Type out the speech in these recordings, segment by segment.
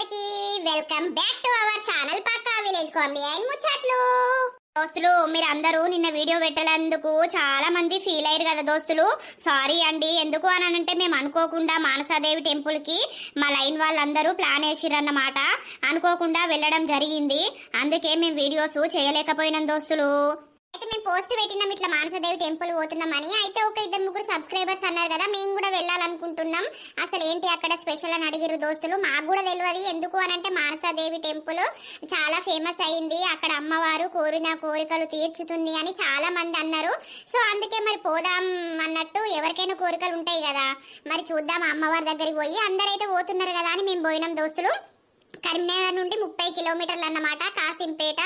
అందరికి welcome back to our channel పక్కా village comedy and ముచ్చట్లు. దోస్తులు మీరు అందరూ నిన్న వీడియో పెట్టలేందుకు చాలా మంది ఫీల్ అయ్యారు కదా దోస్తులు. సారీ అండి. ఎందుకు అని అంటే మేము అనుకోకుండా మానసాదేవి టెంపుల్ కి మా లైన్ వాళ్ళందరూ ప్లాన్ వేసిరన్నమాట. అనుకోకుండా వెళ్ళడం జరిగింది. అందుకే మేము వీడియోస్ చేయలేకపోయినాం దోస్తులు. అయితే మేము పోస్ట్ పెట్టినాం ఇట్లా మానసాదేవి టెంపుల్ పోతున్నామని. అయితే ఒక ఇద్దరు ముగ్గురు సబ్స్క్రైబర్స్ అన్నారు కదా, మేము కూడా వెళ్ళాలనుకుంటున్నాం, అసలు ఏంటి అక్కడ స్పెషల్ అని అడిగిరు దోస్తులు. మాకు కూడా తెలియదు. ఎందుకు అని అంటే మానసాదేవి టెంపుల్ చాలా ఫేమస్ అయింది, అక్కడ అమ్మవారు కోరిన కోరికలు తీర్చుతుంది అని చాలా మంది అన్నారు. సో అందుకే మరి పోదాం అన్నట్టు, ఎవరికైనా కోరికలు ఉంటాయి కదా, మరి చూద్దాం అమ్మవారి దగ్గరికి పోయి. అందరైతే పోతున్నారు కదా అని మేము పోయినాం దోస్తులు. కరీంనగర్ నుండి 30 కిలోమీటర్లు అన్నమాట కాసింపేట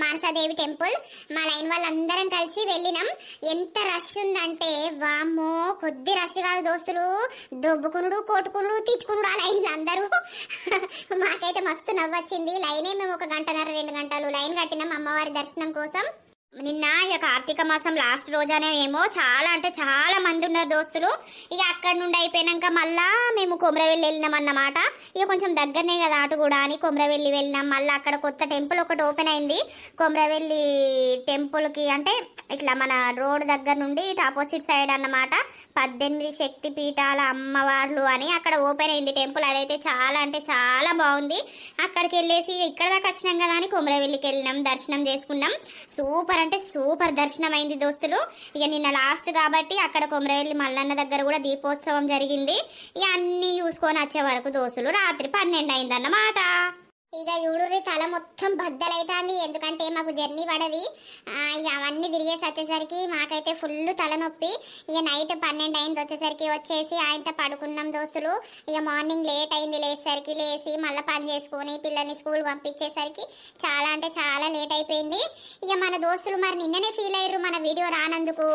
మానసాదేవి టెంపుల్. మా లైన్ వాళ్ళందరం కలిసి వెళ్ళినాం. ఎంత రష్ ఉందంటే వామ్మో, కొద్ది రష్ కాదు దోస్తులు. దొబ్బుకునుడు, కొట్టుకునుడు, తిట్టుకునుడు ఆ లైన్లు అందరూ. మాకైతే మస్తు నవ్వొచ్చింది. లైనే మేము 1 గంటన్నర 2 గంటలు లైన్ కట్టినాం అమ్మవారి దర్శనం కోసం. నిన్న ఇక కార్తీక మాసం లాస్ట్ రోజానే ఏమో చాలా అంటే చాలా మంది ఉన్నారు దోస్తులు. ఇక అక్కడ నుండి అయిపోయినాక మళ్ళా మేము కొమరవెల్లి వెళ్ళినాం అన్నమాట. ఇక కొంచెం దగ్గరనే కదా అటు కూడా అని కొమరవెల్లి వెళ్ళినాం. మళ్ళీ అక్కడ కొత్త టెంపుల్ ఒకటి ఓపెన్ అయింది కొమరవెల్లి టెంపుల్కి. అంటే ఇట్లా మన రోడ్ దగ్గర నుండి ఇటు ఆపోజిట్ సైడ్ అన్నమాట 18 శక్తి పీఠాల అమ్మవార్లు అని అక్కడ ఓపెన్ అయింది టెంపుల్. అదైతే చాలా అంటే చాలా బాగుంది. అక్కడికి వెళ్ళేసి ఇక్కడ దాకా వచ్చినాం కదా అని కొమరవెల్లికి వెళ్ళినాం, దర్శనం చేసుకున్నాం. సూపర్ అంటే సూపర్ దర్శనం అయింది దోస్తులు. ఇక నిన్న లాస్ట్ కాబట్టి అక్కడ కొమరవెల్లి మల్లన్న దగ్గర కూడా దీపోత్సవం జరిగింది. ఇక అన్ని చూసుకొని వచ్చే వరకు దోస్తులు రాత్రి 12 అయిందన్నమాట. ఇక చూడుర్రి తల మొత్తం బద్దలైతుంది, ఎందుకంటే మాకు జర్నీ పడది. ఇక అవన్నీ తిరిగేసి వచ్చేసరికి మాకైతే ఫుల్ తలనొప్పి. ఇక నైట్ 12 అయింది వచ్చేసరికి, వచ్చేసి ఆయనతో పడుకున్నాం దోస్తులు. ఇక మార్నింగ్ లేట్ అయింది లేచేసరికి, లేచి మళ్ళీ పని చేసుకొని పిల్లల్ని స్కూల్ పంపించేసరికి చాలా అంటే చాలా లేట్ అయిపోయింది. ఇక మన దోస్తులు మరి నిన్ననే ఫీల్ అయ్యారు మన వీడియో రానందుకు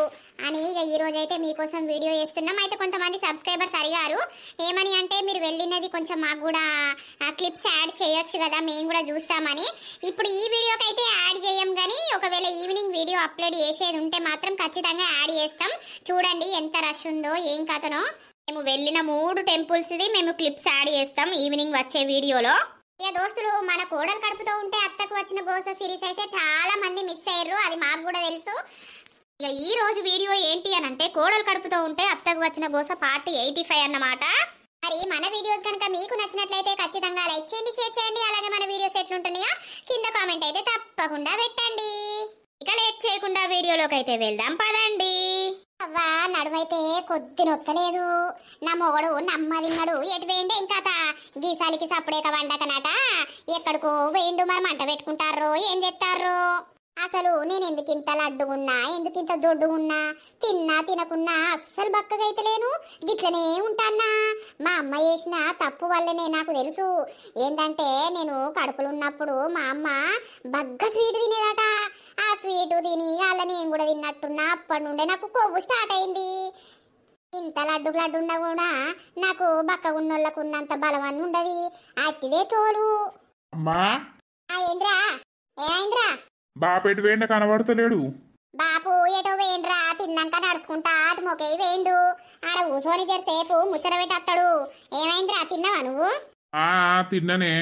అని. ఇక ఈ రోజు అయితే మీకోసం వీడియో చేస్తున్నాం. అయితే కొంతమంది సబ్స్క్రైబర్స్ అడిగారు ఏమని అంటే, మీరు వెళ్ళినది కొంచెం మాకు కూడా క్లిప్స్ యాడ్ చేయొచ్చు కదా, మేము కూడా చూస్తామని. ఇప్పుడు ఈ వీడియోకి అయితే యాడ్ చేయం, కానీ ఒకవేళ ఈవినింగ్ వీడియో అప్లోడ్ చేసేది ఉంటే మాత్రం ఖచ్చితంగా యాడ్ చేస్తాం. చూడండి ఎంత రష్ ఉందో ఏం కథనో. మేము వెళ్ళిన 3 టెంపుల్స్ది మేము క్లిప్స్ యాడ్ చేస్తాం ఈవినింగ్ వచ్చే వీడియోలో. ఇక దోస్తులు మన కోడలు కడుపుతో ఉంటే అత్తకు వచ్చిన గోస సిరీస్ అయితే చాలా మంది మిస్ అయ్యారు, అది మాకు కూడా తెలుసు. ఇక ఈ రోజు వీడియో ఏంటి అని అంటే, కోడలు కడుపుతో ఉంటే అత్తకు వచ్చిన గోస పార్ట్ 85 అన్నమాట. మరి మన వీడియోస్ కనుక మీకు నచ్చినట్లయితే ఖచ్చితంగా లైక్ చేయండి, షేర్ చేయండి. అలాగే మన వీడియోస్ ఎట్లుంటున్నాయో కింద కామెంట్ అయితే తప్పకుండా పెట్టండి. ఇక లేట్ చేయకుండా వీడియోలోకి అయితే వెళ్దాం పదండి. అవ్వా నడువైతే కొద్ది నొక్కలేదు. నా మొగడు నమ్మదిన్నాడు. ఎటు వేయండి ఇంకా గీసాలికి సప్పుడేక వండకనట ఎక్కడికో వేయండు. మరి మంట పెట్టుకుంటారో ఏం చేస్తారో. అసలు నేను ఎందుకింత లడ్డుగున్నా, ఎందుకింత దొడ్డుగున్నా, తిన్నా తినకున్నా అస్సలు బక్కగైతే లేను, గిట్లనే ఉంటానా. మా అమ్మ చేసిన తప్పు వల్లనే నాకు తెలుసు. ఏంటంటే నేను కడుపులు ఉన్నప్పుడు మా అమ్మ బగ్గ స్వీట్ తినేదట. ఆ స్వీటు తిని అలా నేను కూడా తిన్నట్టున్నా. అప్పటి నుండే నాకు కొవ్వు స్టార్ట్ అయింది. ఇంత లడ్డు ఉన్నా కూడా నాకు బక్కగున్నోళ్ళకు ఉన్నంత బలవన్నీ ఉండదు. అట్టిదే తోలు. ఏంద్రా ఏమైంద్రా? బాపెటు వేండ కనబడతలేడు. బాపు ఎటో వేయండ్రా, తిన్నాక నడుచుకుంటా అటు మొకే వేయండు. ఆడ కూర్చొని సేపు ముచ్చట పెట్టేస్తాడు. ఏమైందిరా తిన్నావా నువ్వు? తిన్ననే.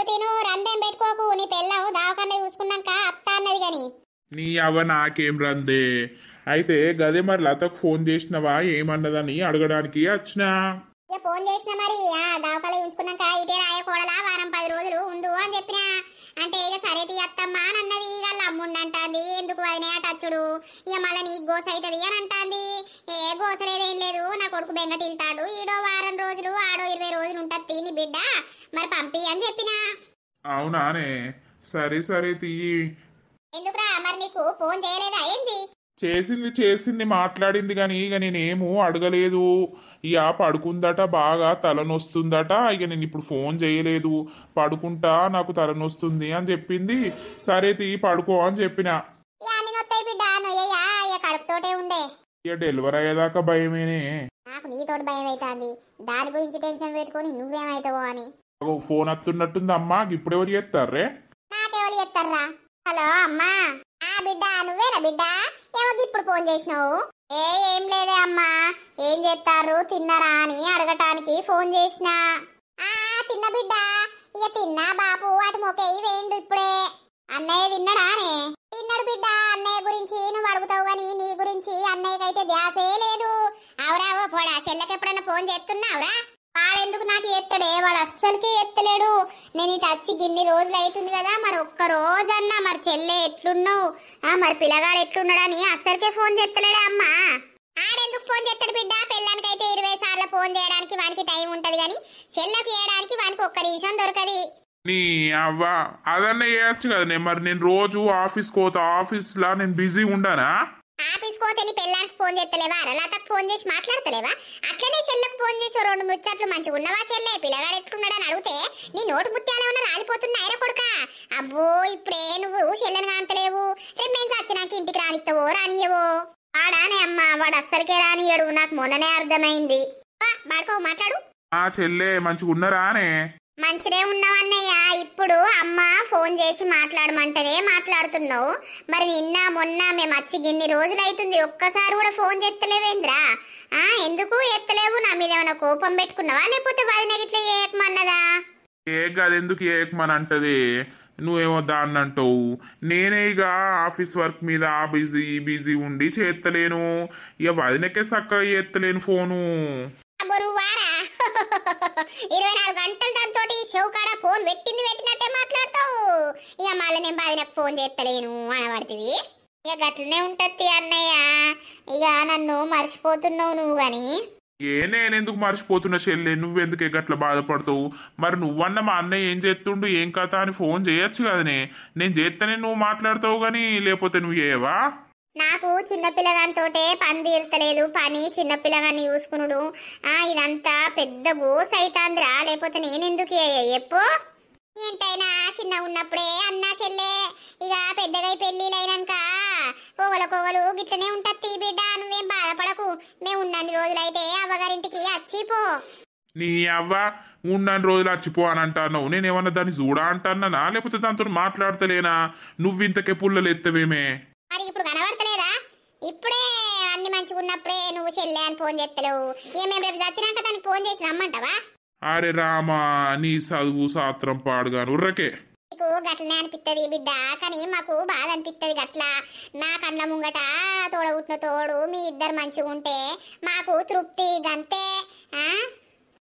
తిను రందేం పెట్టుకోకు. నీ పెళ్ళావు దావకుండా చూసుకున్నాక అత్త అన్నది గాని. నీ అవ్వ నాకేం రందే. అయితే గదే మరి లతకు ఫోన్ చేసినవా ఏమన్నదని అడగడానికి వచ్చినా. ఇక ఫోన్ చేసిన మరి దావకాలు ఉంచుకున్నాక ఇటే రాయ కోడలా వారం 10 రోజులు ఉండు అని చెప్పినా. అంటే ఇక సరే తీయత్తమ్మా అని అన్నది. వాళ్ళ అమ్ముండంటాంది ఎందుకు వదినే అటచ్చుడు, ఇక మళ్ళీ నీకు గోస అవుతుంది అని అంటాంది. ఏ గోస లేదేం లేదు, నా కొడుకు బెంగటిల్తాడు. ఈడో వారం రోజులు ఆడో 20 రోజులు ఉంటుంది నీ బిడ్డ, మరి పంపి అని చెప్పినా. అవునానే, సరే సరే తీయి. ఎందుకురా మరి నీకు ఫోన్ చేయలేదా ఏంది? చేసింది మాట్లాడింది గాని ఇక నేనేమో అడగలేదు. ఇక పడుకుందట, బాగా తలనొస్తుందట. ఇక నేను ఇప్పుడు ఫోన్ చేయలేదు, పడుకుంటా నాకు తలనొస్తుంది అని చెప్పింది. సరే తీ పడుకో అని చెప్పిన. ఇక డెలివరీ అయ్యేదాకా భయమేనే. నాకు నీతోటి భయం అవుతుంది, దాని గురించి టెన్షన్ పెట్టుకొని నువ్వేమైతావో అని. ఫోన్ వస్తున్నట్టుంది అమ్మా. ఇప్పుడెవరు చేస్తారే? నాకెవరు చేస్తారా? హలో అమ్మా. బిడ్డ నువ్వేనా బిడ్డ? ఏమో ఇప్పుడు ఫోన్ చేసినావు? ఏం లేదే అమ్మా. ఏం చేస్తారు తిన్నారా అని అడగటానికి ఫోన్ చేసిన. తిన్న బిడ్డ. ఇక తిన్నా బాపు అటు మొకేయి వేయండు ఇప్పుడే. అన్నయ్య తిన్నాడానే? తిన్నాడు బిడ్డ. అన్నయ్య గురించి నువ్వు అడుగుతావు గాని నీ గురించి అన్నయ్యకైతే ధ్యాసే లేదు. అవురావో పోడా, చెల్లెకి ఎప్పుడన్నా ఫోన్ చేస్తున్నావురా? వాడెందుకు నాకు ఎత్తడే, వాడు అస్సలకే ఎత్తలేడు. నేను ఇటు వచ్చి గిన్ని రోజులు అవుతుంది కదా, మరి ఒక్క రోజన్నా మరి చెల్లె ఎట్లున్నావు, మరి పిల్లగాడు ఎట్లున్నాడని అస్సలకే ఫోన్ చేస్తలేడే అమ్మా. ఆడెందుకు ఫోన్ చేస్తాడు బిడ్డ? పెళ్ళానికైతే 20 సార్లు ఫోన్ చేయడానికి వానికి టైం ఉంటది కానీ చెల్లెకి చేయడానికి వానికి ఒక్క నిమిషం దొరకది. నీ అవ్వ అదన్నా చేయొచ్చు కదనే. మరి నేను రోజు ఆఫీస్కి పోతా, ఆఫీస్లా నేను బిజీ ఉండానా? ఆఫీస్ పోతే నీ పెళ్ళానికి ఫోన్ చేస్తలేవా? లతకు ఫోన్ చేసి మాట్లాడతలేవా? అట్లనే చెల్లెకు ఫోన్ చేసి 2 ముచ్చట్లు మంచిగా ఉన్నవా చెల్లె, పిల్లగాడు ఎట్లున్నాడని అడిగితే నీ నోటు ముత్యాలు ఏమన్నా రాలిపోతున్నాయిరా కొడుకా? అబ్బో ఇప్పుడే నువ్వు చెల్లెని కాంతలేవు, రేపు మేము చచ్చినాక ఇంటికి రానిస్తావో రానియవో? వాడానే అమ్మా, వాడు అస్సలకే రానియడు, నాకు మొన్ననే అర్థమైంది. బాడుకో మాట్లాడు. ఆ చెల్లె మంచిగా ఉన్నారానే? మంచిదే ఉన్నావన్నయ్య. ఇప్పుడు అమ్మ ఫోన్ చేసి మాట్లాడమంటేనే మాట్లాడుతున్నావు. మరి నిన్న మొన్న మేము వచ్చి గిన్ని రోజులు అవుతుంది, ఒక్కసారి కూడా ఫోన్ చేస్తలేవేంద్రా? ఎందుకు ఎత్తలేవు? నా మీద ఏమైనా కోపం పెట్టుకున్నావా, లేకపోతే వదిన గిట్లా ఏకమన్నదా? అదెందుకు ఏకమని అంటది? నువ్వేమో దాన్ని అంటావు. నేనే ఇక ఆఫీస్ వర్క్ మీద బిజీ ఉండి చేస్తలేను. ఇక వదినకే చక్కగా చేస్తలేను ఫోను. 24 గంటలు దాంతో షౌకాడ ఫోన్ పెట్టినట్టే మాట్లాడతావు. ఇక మళ్ళీ నేను బాధినకు ఫోన్ చేస్తలేను అనబడుతుంది. ఇక గట్లనే ఉంటది అన్నయ్య. ఇక నన్ను మర్చిపోతున్నావు నువ్వు గాని. నేనెందుకు మర్చిపోతున్నా చెల్లె, నువ్వెందుకే గట్ల బాధపడతావు? మరి నువ్వన్న మా అన్నయ్య ఏం చేస్తుండు, ఏం కథ అని ఫోన్ చేయొచ్చు కదనే. నేను చేస్తేనే నువ్వు మాట్లాడతావు గాని, లేకపోతే నువ్వు చేయవా? నాకు చిన్నపిల్లగానితోటే పని తీరతలేదు. పని చిన్నపిల్లగాన్ని చూసుకునుడు ఇదంతా పెద్ద గోస్ అయితాందిరా, లేకపోతే నేనెందుకు చెప్పు? ఏంటైనా చిన్న ఉన్నప్పుడే అన్నా చెల్లె, ఇక పెద్దగా పెళ్ళిళ్ళైనాక కోగలు గిట్లనే ఉంటది బిడ్డ. నువ్వేం బాధపడకు, మేము ఉన్నన్ని రోజులైతే అవ్వగారింటికి వచ్చిపో. నీ అవ్వ ఉన్నన్ని రోజులు వచ్చిపో అని అంటాను. నేనేమన్నా దాన్ని చూడా అంటానా, లేకపోతే దాంతో మాట్లాడతలేనా? నువ్వింతకే పుల్లలు ఎత్తవేమే? మరి ఇప్పుడు కనబడతలేదా? ఇప్పుడే అన్ని మంచిగా ఉన్నప్పుడే నువ్వు చెల్లె అని ఫోన్ చేస్తలేవు. మేము రేపు చచ్చినాక దానికి ఫోన్ చేసి రమ్మంటావా? అరే రామా, నీ చదువు సాత్రం పాడుగాను ఉర్రకే. నీకు గట్లనే అనిపిస్తుంది బిడ్డ, కానీ మాకు బాధ అనిపిస్తుంది గట్లా. నా కళ్ళ ముంగట తోడగుట్టిన తోడు మీ ఇద్దరు మంచిగా ఉంటే మాకు తృప్తి గంతే.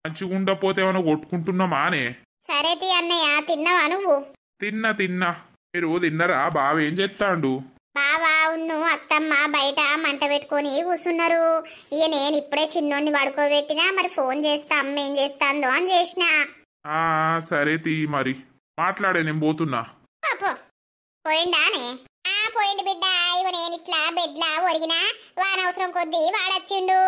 మంచిగా ఉండకపోతే ఏమైనా కొట్టుకుంటున్నామా అనే? సరే తీ అన్నయ్య, తిన్నావా నువ్వు? తిన్నా. మీరు తిన్నరా? బావ ఏం చేస్తాండు? బావా ఉన్ను అత్తమ్మ బయట మంట పెట్టుకొని కూర్చున్నారు. ఇక నేను ఇప్పుడే చిన్నోడిని పడుకోబెట్టినా, మరి ఫోన్ చేస్తా అమ్మ ఏం చేస్తాందో అని చేసిన. సరే తీ, మరి మాట్లాడే, నేను పోతున్నా. పోయిండానే? పోయిండు బిడ్డ. ఇగో నేను ఇట్లా బెడ్లా ఒరిగినా వానవసరం కొద్దీ వాడొచ్చిండు.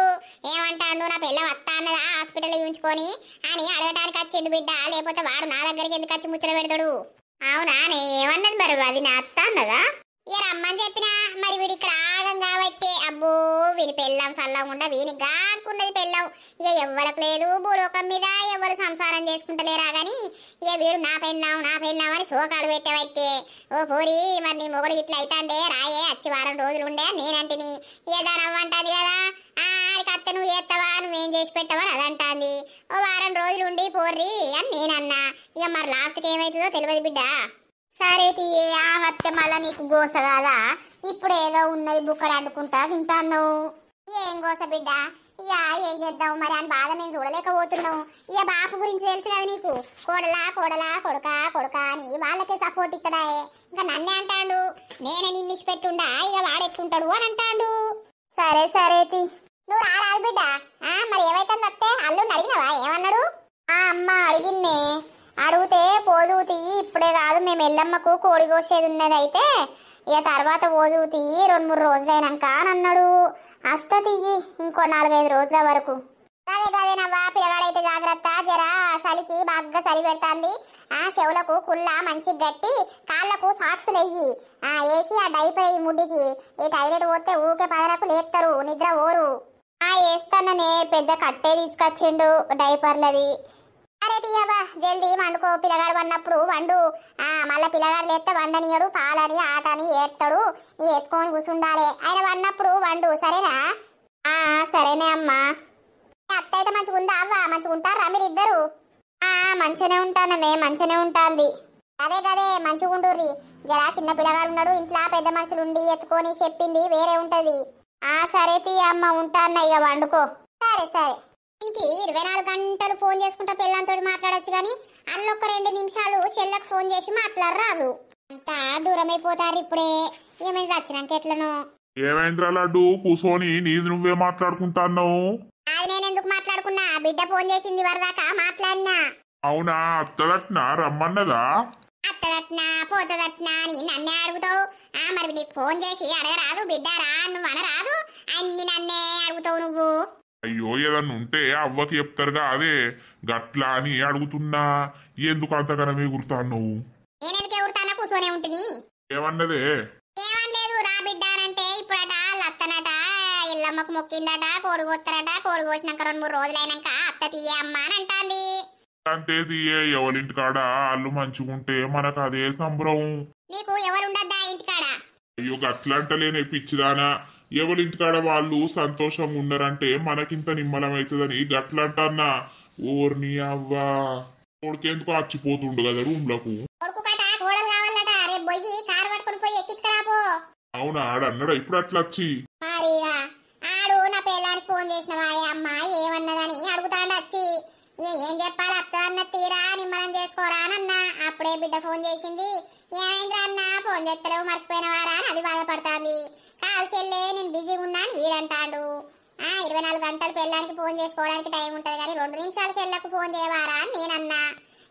ఏమంటాడు, నా పిల్ల వస్తా అన్నదా హాస్పిటల్ చూపించుకొని అని అడగటానికి వచ్చిండు బిడ్డ. లేకపోతే వాడు నా దగ్గరికి ఎందుకు వచ్చి ముచ్చట పెడతాడు? అవునానే? ఏమన్నది మరి అది? నా అత్త అన్నదా? ఇక రమ్మని చెప్పినా, మరి వీడి ఇక్కడ ఆగం కాబట్టి అబ్బో వీని పెళ్ళాం సల్లగుండా వీని గాకున్నది పెళ్ళాం. ఇక ఎవ్వరికి లేదు భూలోకం మీద, ఎవరు సంసారం చేసుకుంటలేరా గాని ఇక వీడు నా పెళ్ళాం అని శోకాలు పెట్టేవైతే. ఓ పోరి, మరి నీ మొగడు ఇట్లా అయితాండే రాయే, వచ్చి వారం రోజులు ఉండే నేనంటిని. ఇక దాని అవ్వంటది కదా, ఆడికి అత్త నువ్వు చేస్తావా, నువ్వేం చేసి పెట్టవా అదంటాంది. ఓ వారం రోజులు ఉండి పోర్రి అని నేనన్నా. ఇక మరి లాస్ట్కి ఏమవుతుందో తెలియదు బిడ్డ. సరే తీయే, ఆ వత్తే మళ్ళా నీకు గోస కాదా? ఇప్పుడు ఏదో ఉన్నది బుక్కడు అండుకుంటా తింటాను. ఏం గోస బిడ్డ, ఇక ఏం చేద్దాం మరి అని బాధ మేము చూడలేకపోతున్నాం. ఇక బాపు గురించి తెలుసు కదా నీకు, కొడకా అని వాళ్ళకే సపోర్ట్ ఇస్తాడా. ఇంకా నన్నే అంటాడు, నేనే నిన్నిచ్చి పెట్టుండా, ఇక వాడెట్లుంటాడు అని అంటాడు. సరే తీ, నువ్వు రారాదు బిడ్డ. మరి ఏమైతే వస్తే అల్లుండి అడిగినావా? ఏమన్నాడు? అమ్మ అడిగిన్నే. అడిగితే పోదుతీ ఇప్పుడే కాదు, మేము ఎల్లమ్మకు కోడి కోసేది ఉన్నది, అయితే ఇక తర్వాత పోదుతీ 2-3 రోజులు అయినాక అని అన్నాడు. వస్తా తీయి ఇంకో 4-5 రోజుల వరకు. గదేనవ్వా, పిల్లగాడైతే జాగ్రత్త, జరా చలికి బాగా చలి పెడతాంది. చెవులకు కుళ్ళ మంచిగా గట్టి, కాళ్ళకు సాక్సులు వెయ్యి వేసి ఆ డైపర్ వేయి ముడ్డికి. ఈ టైలెట్ పోతే ఊకే పదరకు లేపుతారు, నిద్ర ఓరు. వేస్తాననే పెద్ద కట్టే తీసుకొచ్చిండు డైపర్లది. అరే తీయవా జల్దీ వండుకో, పిల్లగాడు పడినప్పుడు వండు. మళ్ళీ పిల్లగాడు లేస్తే వండనియడు, పాలని ఆటని ఏడతాడు. ఎత్తుకొని కూర్చుండాలి. ఆయన పడినప్పుడు వండు, సరేనా? సరేనే అమ్మా. అత్త అయితే మంచిగా ఉందా అవ్వ? మంచిగా ఉంటారా మీరిద్దరు? మంచిగానే ఉంటానమే, మంచిగానే ఉంటాంది. అదే కదే మంచిగుంటుర్రి. జరా చిన్న పిల్లగాడు ఉన్నాడు ఇంట్లో, పెద్ద మనుషులు ఉండి ఎత్తుకొని చెప్పింది వేరే ఉంటది. సరే తీ అమ్మ, ఉంటాన్న ఇక వండుకో. సరే సరే. దీనికి 24 గంటలు ఫోన్ చేసుకుంటా పిల్లలతో మాట్లాడొచ్చు కానీ అల్లొక్క 2 నిమిషాలు చెల్లకు ఫోన్ చేసి మాట్లాడరాదు. అంతా దూరమైపోతారు ఇప్పుడే. ఏమైంది వచ్చినాక ఎట్లనో. ఏమైందిరా లడ్డు, కూసోని నీది నువ్వే మాట్లాడుకుంటాన్నావు? అది నేను ఎందుకు మాట్లాడుకున్నా, బిడ్డ ఫోన్ చేసింది వరదాకా మాట్లాడినా. అవునా, అత్తదట్నా రమ్మన్నదా? అత్తదట్నా పోతదట్నా అని నన్నే అడుగుతావు. మరి నీకు ఫోన్ చేసి అడగరాదు బిడ్డారా నువ్వు అనరాదు? అన్ని నన్నే అడుగుతావు నువ్వు. అయ్యో ఏదన్నా ఉంటే అవ్వకి చెప్తారుగా, అదే గట్లా అని అడుగుతున్నా. ఎందుకు అంతగానం ఎగురుతాన్నావు? నేనెందుకు ఎగురుతానా, కూర్చొనే ఉంటుంది. ఏమన్నదే? ఏమనలేదు. రా బిడ్డానంటే ఇప్పుడట లత్తనట ఇల్లమ్మకు మొక్కిందట, కోడి కోస్తారట. కోడి కోసినాక 2-3 రోజులైనాక అత్త తీయ అమ్మ అని అంటాంది. అంటే తీయే, ఎవరింటికాడ వాళ్ళు మంచిగుంటే మనకు అదే సంబరం. నీకు ఎవరుండద్దా ఇంటికాడ? అయ్యో గట్లా అంటలేనే పిచ్చిదానా. ఎవరింటికాడ వాళ్ళు సంతోషంగా ఉన్నారంటే మనకింత నిమ్మలమవుతుందని గట్లంటన్నా. ఓర్ని అవ్వా, కొడుకెందుకు అచ్చిపోతుండు కదా రూమ్లకు. కొడుకు కట కోడలు కావాలట. రేపు పోయి కారు పట్టుకొని పోయి ఎక్కించుకురాపో. అవునా, ఆడన్నాడా ఇప్పుడు అట్లా వచ్చి? మరిగా ఆడు నా పిల్లానికి ఫోన్ చేసినవా అమ్మ ఏమన్నదని అడుగుతాడు వచ్చి. ఏం చెప్పాలి అత్త అన్న తీరా నిమ్మలం చేసుకోరా అని అన్నా. అప్పుడే బిడ్డ ఫోన్ చేసింది. ఏమైందిరా అన్న ఫోన్ చేస్తలేవు మర్చిపోయినవారా అని అది బాధపడుతుంది. కాదు చెల్లె నేను బిజీగా ఉన్నాను వీడంటాడు. 24 గంటలు పిల్లానికి ఫోన్ చేసుకోవడానికి టైం ఉంటది కానీ 2 నిమిషాలు చెల్లకు ఫోన్ చేయవారా అని నేనన్నా.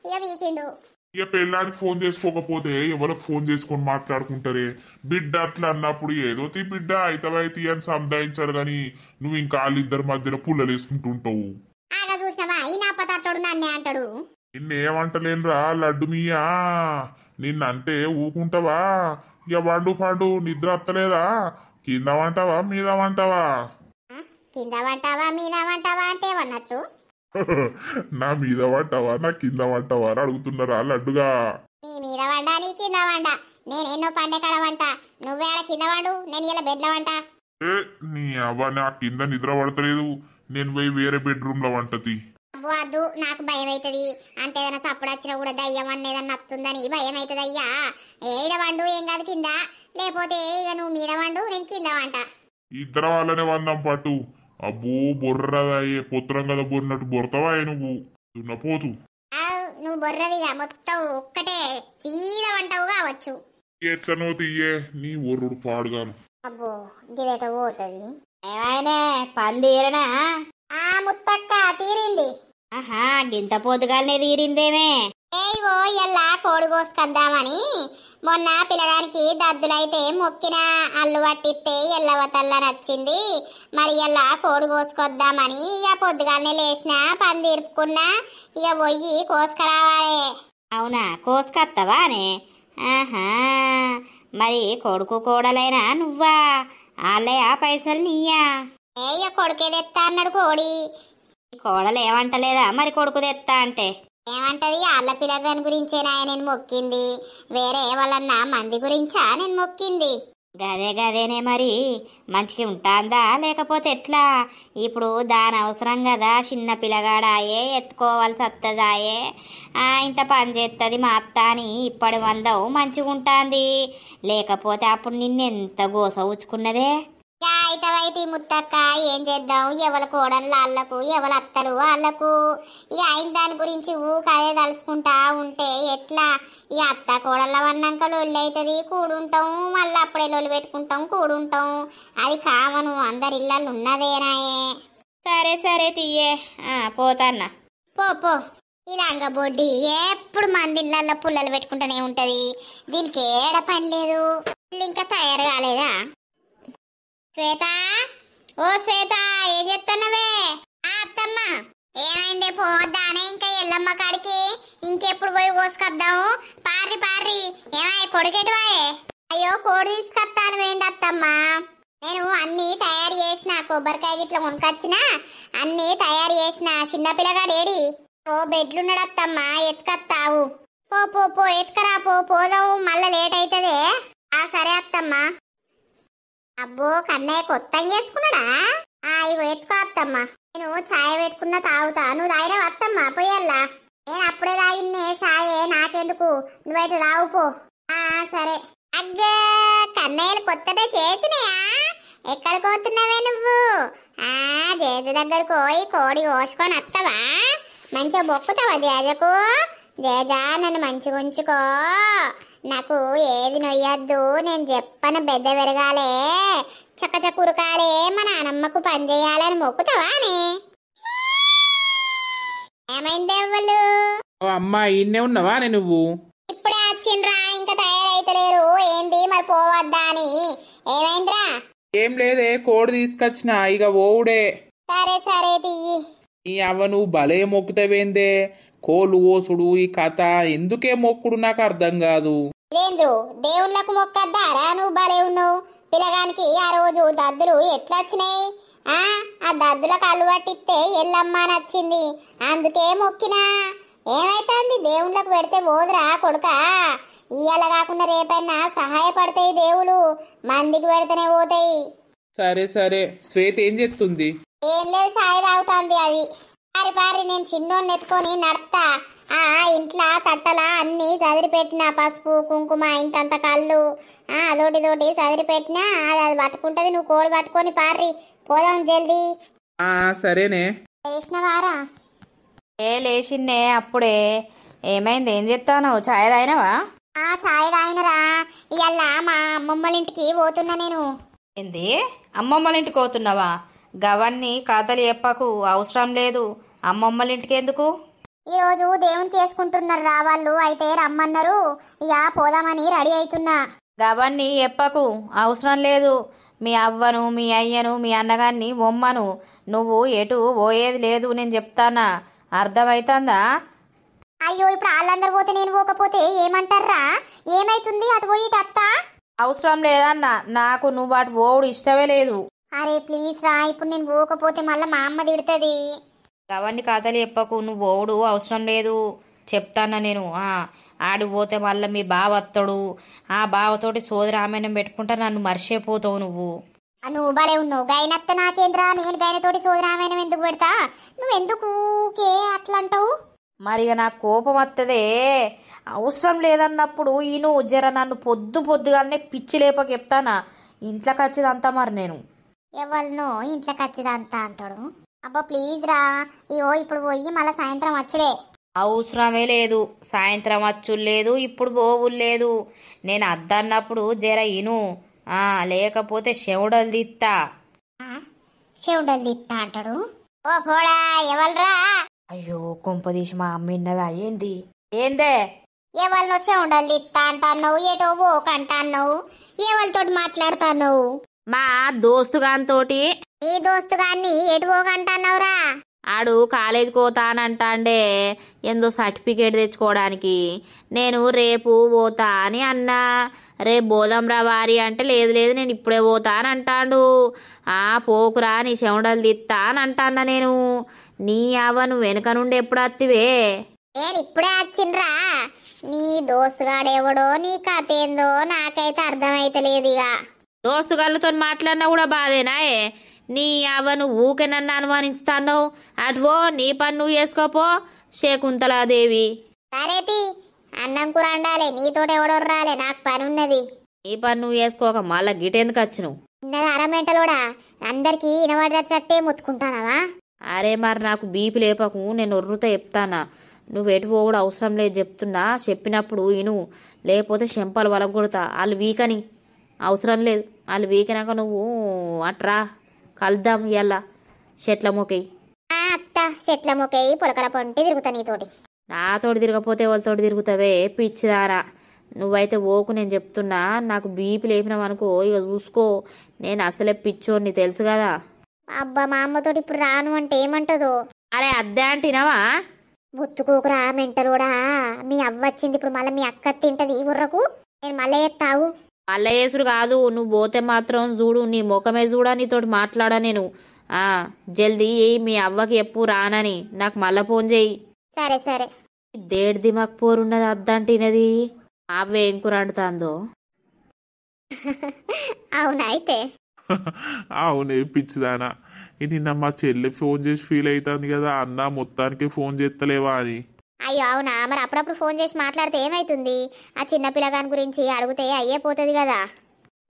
ఇక వీకిండు. ఇక పెళ్ళానికి ఫోన్ చేసుకోకపోతే ఎవరికి ఫోన్ చేసుకొని మాట్లాడుకుంటారే? బిడ్డ అట్లా అన్నప్పుడు ఏదో తీ బిడ్డ అయితవైతీ అని సంధాయించారు గాని నువ్వు ఇంకా వాళ్ళిద్దరి మధ్యలో పుల్లలు వేసుకుంటుంటావు. ఆగా చూసినవా ఈ నా పతాటోడు నన్నే అంటాడు. నిన్నేమంటలేనురా లడ్డు మీయా, నిన్నంటే ఊకుంటావా? ఇక వండు పండు నిద్ర అత్తలేదా? కింద వంటావా మీద వంటావా? కింద వంటావా మీద వంటావా అంటే ఏమన్నట్టు? నా మీద వంటావా నా కింద వంటావా అని అడుగుతున్నారా లడ్డుగా? నీ మీద వండా నీ కింద వండా. నేనెన్నో పండే కడ వంట. నువ్వే ఆడ కింద వండు, నేను ఇలా బెడ్ల వంట. ఏ నీ అవ్వ, నా కింద నిద్ర పడతలేదు. నేను పోయి వేరే బెడ్రూమ్ లో వంటది. అబ్బో అద్దు, నాకు భయం అవుతుంది. అంతేదైనా సప్పుడు వచ్చినా కూడా దయ్యం అన్నేదన్నా నత్తుందని భయం అవుతుంది. అయ్యా ఏడ వండు ఏం కాదు కింద, లేకపోతే ఇక నువ్వు మీద వండు నేను కింద వంట. ఇద్దరు వాళ్ళనే వందాం పట్టు. అబ్బో బొర్రదాయే పొత్తురం కదా బొర్రినట్టు బొరతావా నువ్వు దున్నపోతు. నువ్వు బొర్రవిగా మొత్తం ఒక్కటే సీదా వంటవు కావచ్చు. ఎట్లనో తీయే నీ ఒర్రుడు పాడుగాను. అబ్బో గిదేట పోతుంది. ఏమైనా పని తీరనా? ముత్తక్క తీరింది. ఆహా గింత పొద్దుగాలనే తీరిందేమే. ఏవో ఎల్లా కోడి కోసుకొద్దామని మొన్న పిల్లగానికి దద్దులైతే మొక్కిన అల్లు పట్టిస్తే ఎల్లవతల్ల నచ్చింది. మరి ఎల్లా కోడి కోసుకొద్దామని ఇక పొద్దుగానే లేచిన పని తీర్పుకున్నా. ఇక పోయి కోసుకురావాలి. అవునా, కోసుకొత్తవానే? ఆహా, మరి కొడుకు కోడలైనా నువ్వా? వాళ్ళే ఆ పైసలు నీయా? ఇక కొడుకే తెత్తా అన్నాడు కోడి. కోడలు ఏమంటలేదా మరి కొడుకు తెత్తా అంటే? ఏమంటది, వాళ్ళ పిల్లగాని గురించేనా నేను మొక్కింది, వేరే వాళ్ళన్నా మంది గురించా నేను మొక్కింది. గదేనే మరి మంచిగా ఉంటాందా లేకపోతే ఎట్లా? ఇప్పుడు దాని అవసరం కదా, చిన్న పిల్లగాడాయే ఎత్తుకోవాల్సి వస్తుందాయే. ఇంత పని చేస్తుంది మా అత్త అని ఇప్పటి మందం మంచిగా ఉంటుంది. లేకపోతే అప్పుడు నిన్నెంత గోస ఉచ్చుకున్నదే. అయితవైతే ముత్తక్క ఏం చేద్దాం, ఎవరి కోడళ్ళు వాళ్ళకు ఎవరి అత్తలు వాళ్ళకు. ఇక ఆయన దాని గురించి ఊకదే తలుసుకుంటా ఉంటే ఎట్లా? ఇక అత్త కోడళ్ళ వన్నాక లొల్లి అవుతుంది, కూడుంటాం. మళ్ళీ అప్పుడే లొల్లి పెట్టుకుంటాం, కూడుంటాం. అది కామను, అందరి ఇళ్ళల్లో ఉన్నదేనాయే. సరే తీయే, పోతాన్నా. పో ఇలాంగ బొడ్డి ఎప్పుడు మంది ఇళ్ళల్లో పుల్లలు పెట్టుకుంటూనే ఉంటది. దీనికి ఏడ పని లేదు. ఇంకా తయారు కాలేదా? శ్వేత, ఓ శ్వేత, ఏం చెప్తున్నావే? అత్తమ్మ ఏమైంది, పోవద్దానే ఇంకా ఎల్లమ్మ కాడికి? ఇంకెప్పుడు పోయి కోసుకొద్దాము? పార్రి ఏమయ్య కొడుకెటువాయే? అయ్యో కోడి తీసుకొస్తాను వేండి అత్తమ్మ. నేను అన్ని తయారు చేసిన, కొబ్బరికాయ గిట్ల కొనుకొచ్చిన, అన్ని తయారు చేసిన. చిన్నపిల్లగాడు ఏడి? ఓ బెడ్లున్నాడు అత్తమ్మ, ఎత్తుకొత్తావు. పో ఎత్తుకరా, పోదాము, మళ్ళా లేట్ అవుతుంది. సరే అత్తమ్మ. అబ్బో కన్నయ్య కొత్త చేసుకున్నాడా? ఇగో ఎత్తుకో అత్తమ్మ. నేను ఛాయ్ పెట్టుకున్నా తాగుతా, నువ్వు తాగినా అత్తమ్మ పోయల్లా. నేను అప్పుడే తాగిన్నే సాయే, నాకెందుకు, నువ్వైతే తాగుపో. సరే. అగ్గా కన్నయ్యలు కొత్తగా చేసినాయా? ఎక్కడికి పోతున్నావే నువ్వు? జేజ దగ్గరకు పోయి కోడి కోసుకొని వస్తావా? మంచిగా మొక్కుతావా జేజకు? జేజా నన్ను మంచిగా ఉంచుకో, నాకు ఏది నొయ్యొద్దు, నేను చెప్పన బెద్ద పెరగాలే, చక్కచక్క ఉరకాలే, మా నానమ్మకు పని చేయాలని మొక్కుతావా అని. ఏమైంది ఎవ్వలు? ఓ అమ్మా, ఇన్నే ఉన్నావా నువ్వు? ఇప్పుడే వచ్చిండ్రా, ఇంకా తయారైతలేరు. ఏంది మరి పోవద్దా అని? ఏమైందిరా? ఏం లేదే, కోడి తీసుకొచ్చిన, ఇక ఓవుడే. సరే సరే తీయి. ఈ అవ్వ నువ్వు భలే మొక్కుతావేందే, కోళ్ళు ఓసుడు ఈ కథ ఎందుకే మొక్కుడు నాకు అర్థం కాదు. ఇదేంద్రు, దేవుళ్ళకు మొక్కద్దారా? నువ్వు భలే ఉన్నావు. పిల్లగానికి ఆ రోజు దద్దులు ఎట్లా వచ్చినాయి? ఆ దద్దులకు అలవాటిస్తే ఎల్లమ్మ నచ్చింది, అందుకే మొక్కినా. ఏమైతుంది, దేవుళ్ళకు పెడితే పోదురా కొడుకా. ఇయ్యాల కాకుండా రేపైనా సహాయపడతాయి దేవులు, మందికి పెడితేనే పోతాయి. సరే సరే, శ్వేత ఏం చెప్తుంది? ఏం లేదు, సాయి తాగుతుంది అది. పారి పారి నేను చిన్నోన్ని ఎత్తుకొని నడతా. ఇంట్లో తట్టలా అన్ని చదిరిపెట్టిన, పసుపు కుంకుమ ఇంతంత కళ్ళు అదోటి చదిరిపెట్టినా, అది పట్టుకుంటది. నువ్వు కోడి పట్టుకొని పారి పోదాం జల్దీ. సరేనే. వేసినవారా? లేచిందే అప్పుడే. ఏమైంది, ఏం చెప్తాను? ఛాయ్ తాగినావా? ఛాయ్ తాగినరా. ఇవాళ మా అమ్మమ్మల ఇంటికి పోతున్నా నేను. ఏంది, అమ్మమ్మల ఇంటికి పోతున్నావా? గవన్ని కథలు చెప్పకు, అవసరం లేదు. అమ్మమ్మల ఇంటికి ఎందుకు? ఈరోజు దేవునికి చేసుకుంటున్నారు రా వాళ్ళు, అయితే రమ్మన్నారు, ఇక పోదామని రెడీ అవుతున్నా. గవన్ని చెప్పకు, అవసరం లేదు. మీ అవ్వను, మీ అయ్యను, మీ అన్నగాన్ని బొమ్మను, నువ్వు ఎటు పోయేది లేదు, నేను చెప్తానా, అర్థమవుతుందా? అయ్యో, ఇప్పుడు వాళ్ళందరూ పోతే నేను పోకపోతే ఏమంటారా? ఏమైతుంది, అటు పోయి ఇటు అత్తా? అవసరం లేదన్న, నాకు నువ్వు అటు పోవుడు ఇష్టమే లేదు. అరే ప్లీజ్ రా, ఇప్పుడు నేను పోకపోతే మళ్ళీ మా అమ్మ తిడుతుంది. అవన్నీ కథలు చెప్పకు, నువ్వు పోవుడు అవసరం లేదు, చెప్తానా నేను. ఆడికి పోతే మళ్ళీ మీ బావ వస్తాడు, ఆ బావతోటి సోదరి రామాయణం పెట్టుకుంటా నన్ను మర్చిపోతావు నువ్వు. నువ్వు భలే ఉన్నావు. గైనత్త నాకేంద్రా, నేను గైనతోటి సోదరామాయణం ఎందుకు పెడతా? నువ్వెందుకు అట్లా అంటావు? మరి ఇక నాకు కోపం వస్తుందే. అవసరం లేదన్నప్పుడు ఈను జర నన్ను పొద్దుగానే పిచ్చి లేపక చెప్తానా, ఇంట్లోకి వచ్చేదంతా మరి నేను. ఎవరినో ఇంట్లోకి వచ్చేదంతా అంటాడు. అబ్బా ప్లీజ్ రా, ఇగో ఇప్పుడు పోయి మళ్ళీ సాయంత్రం వచ్చుడే. అవసరమే లేదు, సాయంత్రం వచ్చులు లేదు, ఇప్పుడు పోవులు లేదు. నేను అద్దన్నప్పుడు జర ఇను, లేకపోతే చెవుడలు తీస్తా. చెవుడలు తీస్తా అంటాడు. ఓ పోడా, ఎవల్రా? అయ్యో, కొంపదీసి మా అమ్మ విన్నదా ఏంది? ఏందే? ఎవరినో చెవుడలు తీస్తా అంటావు, ఏటో పోకంటావు, ఎవరితోటి మాట్లాడుతున్నావు? మా దోస్తుగాంతోటి. నీ దోస్తుగాన్ని ఎటు పోకంటావురా? ఆడు కాలేజీకి పోతానంటాండే, ఏందో సర్టిఫికేట్ తెచ్చుకోవడానికి. నేను రేపు పోతా అని అన్నా. రేపు పోదాంరా వారి అంటే, లేదు లేదు నేను ఇప్పుడే పోతా అని అంటాడు. పోకురా, నీ చెమటలు తిత్తా అని అంటాన్నా నేను. నీ అవ్వ నువ్వు వెనుక నుండి ఎప్పుడు వత్తివే? నేను ఇప్పుడే వచ్చిండ్రా. నీ దోస్తుగాడెవడో, నీ కథ ఏందో నాకైతే అర్థమైతలేదు. ఇక దోస్తుగాళ్ళతో మాట్లాడినా కూడా బాధేనాయే. నీ అవ్వ నువ్వు ఊకే నన్ను అనుమానిస్తాను. అటువో, నీ పని నువ్వు చేసుకోపో శకుంతలాదేవి. సరేతి, అన్నం కూర వండాలి, నీతోటి ఎవడో రాలే, నాకు పని ఉన్నది. నీ పని నువ్వు చేసుకోక మళ్ళా గిటెందుకు వచ్చును? చిన్నది అరమెంటలోడా, అందరికి వినబడేటట్టే ముత్తుకుంటానవా? అరే మరి నాకు బీపీ లేపకు, నేను ఒర్రుతో చెప్తానా. నువ్వు ఎటు కూడా అవసరం లేదు చెప్తున్నా, చెప్పినప్పుడు ఇను, లేకపోతే చెంపలు వలగొడతా. వాళ్ళు వీకని అవసరం లేదు, వాళ్ళు వీకినాక నువ్వు అట్రా కలుద్దాం. ఇయ్యాల చెట్ల మొక్కయి. అత్త చెట్ల మొక్కయి పొలకల పొంటి తిరుగుతా నీతోటి. నాతోటి తిరగపోతే వాళ్ళతోటి తిరుగుతావే పిచ్చిదారా. నువ్వైతే ఓకు, నేను చెప్తున్నా. నాకు బీపీ లేపినావు అనుకో, ఇక చూసుకో, నేను అసలే పిచ్చోడిని తెలుసు కదా. అబ్బా, మా అమ్మతోటి ఇప్పుడు రాను అంటే ఏమంటదో? అరే అద్దే అంటున్నావా? ముత్తుకోకురా మెంటలోడా, మీ అవ్వ వచ్చింది, ఇప్పుడు మళ్ళీ మీ అక్క తింటది ఉర్రకు. నేను మళ్ళీ ఎత్తావు. మళ్ళీ వేసుడు కాదు, నువ్వు పోతే మాత్రం చూడు, నీ ముఖమే చూడా, నీతోటి మాట్లాడా నేను. జల్దీ మీ అవ్వకి ఎప్పుడు రానని నాకు మళ్ళా ఫోన్ చేయి. సరే సరే. దేడిది మాకు పోరున్నది అద్దంటినది. అవ్వే ఏం కూర అంటుందో? అవునా? అయితే అవునే పిచ్చిదానా, నిన్న మా చెల్లి ఫోన్ చేసి ఫీల్ అవుతుంది కదా, అన్న మొత్తానికి ఫోన్ చేస్తలేవా అని. అయ్యో అవునా, మరి అప్పుడప్పుడు ఫోన్ చేసి మాట్లాడితే ఏమైతుంది? ఆ చిన్న పిల్లగాని గురించి అడిగితే అయ్యే పోతుంది కదా.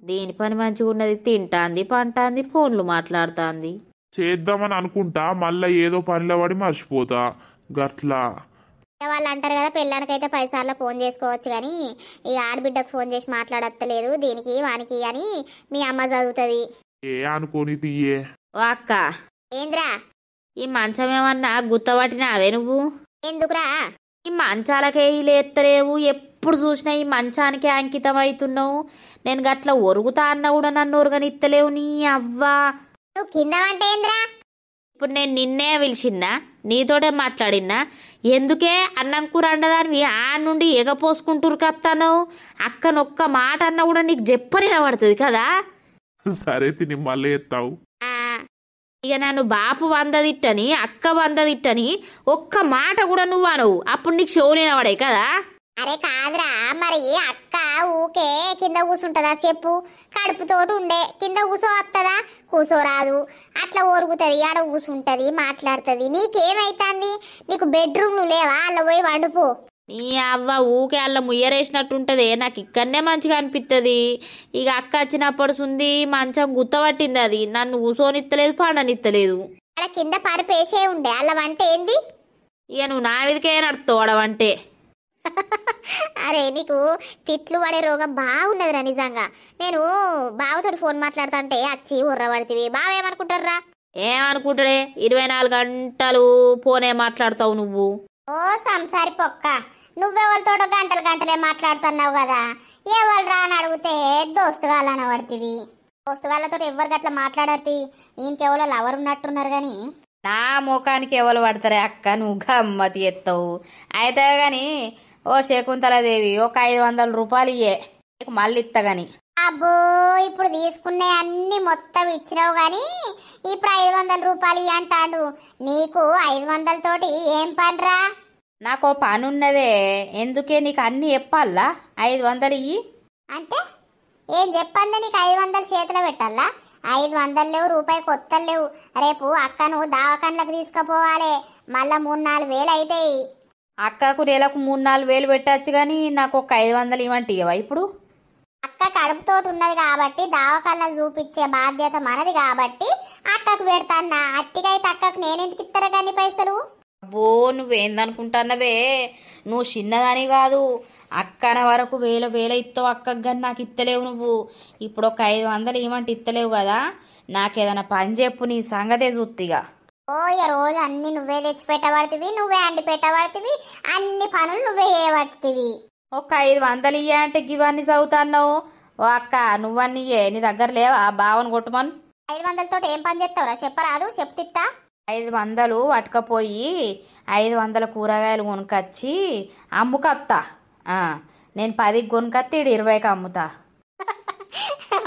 దీని పని మంచిగా ఉన్నది, తింటాంది పంటాంది ఫోన్లు మాట్లాడుతాంది. చేద్దామని అనుకుంటా మళ్ళీ ఏదో పనిలో పడి మర్చిపోతా గట్లా. వాళ్ళు అంటారు కదా, పెళ్ళానికైతే 10 సార్లు ఫోన్ చేసుకోవచ్చు కానీ ఈ ఆడబిడ్డకు ఫోన్ చేసి మాట్లాడత్తలేదు దీనికి వానికి అని మీ అమ్మ చదువుతుంది. ఏ అనుకోని తీయే. ఓ అక్క, ఏంద్రా? ఈ మంచం ఏమన్నా గుత్తబట్టినావే నువ్వు? ఎందుకురా? ఈ మంచాలకే లేత్తలేవు, ఎప్పుడు చూసినా ఈ మంచానికే అంకితం అవుతున్నావు. నేను గట్ల ఒరుగుతా అన్న కూడా నన్ను ఒరగనిత్తలేవు నీ అవ్వా. నువ్వు కింద అంటే ఏంద్రా? ఇప్పుడు నేను నిన్నే పిలిచిన్నా, నీతోటే మాట్లాడినా, ఎందుకే అన్నం కూర అండదానివి ఆ నుండి ఎగపోసుకుంటూరు కత్తాను. అక్కనొక్క మాట అన్న కూడా నీకు చెప్పని పడుతుంది కదా. సరే తిని మళ్ళీ ఎత్తావు. ఇక నన్ను బాపు వందదిట్టని అక్క వందదిట్టని ఒక్క మాట కూడా నువ్వు అనవు, అప్పుడు నీకు షో నిలబడే కదా. అరే కాదురా, మరి అక్క ఊకే కింద కూర్చుంటదా చెప్పు? కడుపుతోటి ఉండే కింద కూర్చోవత్తదా? కూర్చోరాదు. అట్లా ఒరుగుతుంది, ఆడ కూర్చుంటది, మాట్లాడుతుంది. నీకేమైతుంది? నీకు బెడ్రూమ్లు లేవా? అలా పోయి వండుపో. నీ అవ్వ ఊకే అల్ల ముయ్యరేసినట్టుంటది, నాకు ఇక్కడనే మంచిగా అనిపిస్తుంది. ఇక అక్క వచ్చినప్పుడు సుంది మంచం గుత్తపట్టింది, అది నన్ను కూసోనిత్తలేదు పండనిత్తలేదు. అలా కింద పరిపేసే ఉండే అలా వంట ఏంది? ఇక నువ్వు నా మీదకే నడుతావడవంటే. అరే నీకు తిట్లు పడే రోగం బాగున్నదిరా నిజంగా. నేను బావతోటి ఫోన్ మాట్లాడుతుంటే వచ్చి ఉర్రబడితివి. బావేమనుకుంటారా? ఏమనుకుంటాడే, 24 గంటలు ఫోనే మాట్లాడతావు నువ్వు. ఓ సంసారి పొక్క, నువ్వెవరితోటో గంటలు గంటలే మాట్లాడుతున్నావు కదా. ఎవరు రా అని అడిగితే దోస్తుగాళ్ళని పడుతుంది. దోస్తుగాళ్ళతో ఎవరు గట్లా మాట్లాడరు, ఇంకెవరో లవర్ ఉన్నట్టున్నారు కానీ. నా ముఖానికి ఎవరు పడతారే అక్క, నువ్వు గమ్మతి ఎత్తావు. అయితే గాని ఓ శకుంతలాదేవి ఒక 500 రూపాయలు ఇయ్యే, నీకు మళ్ళీ ఇస్తా గాని. అబ్బో, ఇప్పుడు తీసుకునే అన్ని మొత్తం ఇచ్చినావు గాని ఇప్పుడు 500 రూపాయలు ఇయ్యి అంటాడు. నీకు 500 తోటి ఏం పనిరా? నాకు ఓ పని ఉన్నదే, ఎందుకే నీకు అన్ని చెప్పాలా? 500 ఇయ్యి అంటే ఏం చెప్పండి? నీకు 500 చేతిలో పెట్టాలా? 500 లేవు, రూపాయి కొత్తలు లేవు. రేపు అక్కను దావకాన్లకు తీసుకుపోవాలి, మళ్ళా 3-4 వేలు అవుతాయి. అక్కకు నెలకు 3-4 వేలు పెట్టచ్చు కానీ నాకు ఒక 500 ఇవ్వండి ఇవ్వవా ఇప్పుడు? అక్క కడుపుతోటి ఉన్నది కాబట్టి దావకాన్ల చూపించే బాధ్యత మనది కాబట్టి అక్కకు పెడతాన్నా. అట్టికైతే అక్కకు నేనెందుకు ఇస్తారా కానీ పైసలు? అబ్బో, నువ్వేందనుకుంటున్నావే, నువ్వు చిన్నదాని కాదు. అక్కన వరకు వేల ఇస్తావు అక్కకు, కానీ నాకు ఇత్తలేవు నువ్వు. ఇప్పుడు ఒక 500 ఇవ్వమంటే ఇత్తలేవు కదా. నాకేదైనా పని చెప్పు, నీ సంగతే చూత్తిగా. ఓ ఇక రోజు అన్ని నువ్వే తెచ్చి పెట్టబడుతుంది, నువ్వే అండి పెట్టబడుతుంది, అన్ని పనులు నువ్వే చేయబడుతుంది. ఒక 500 ఇయ్య అంటే ఇవన్నీ చదువుతాన్నావు. ఓ అక్క, నువ్వన్నీ ఇయ్యే, నీ దగ్గర లేవా బావను కొట్టుమని? 500 తోటి ఏం పని చేస్తావురా చెప్పరాదు? చెప్తిత్తా. 500 పట్టుకపోయి 500 కూరగాయలు కొనుకొచ్చి అమ్ముకత్తా. నేను 10కి కొనుకొత్తి, 20కి అమ్ముతా.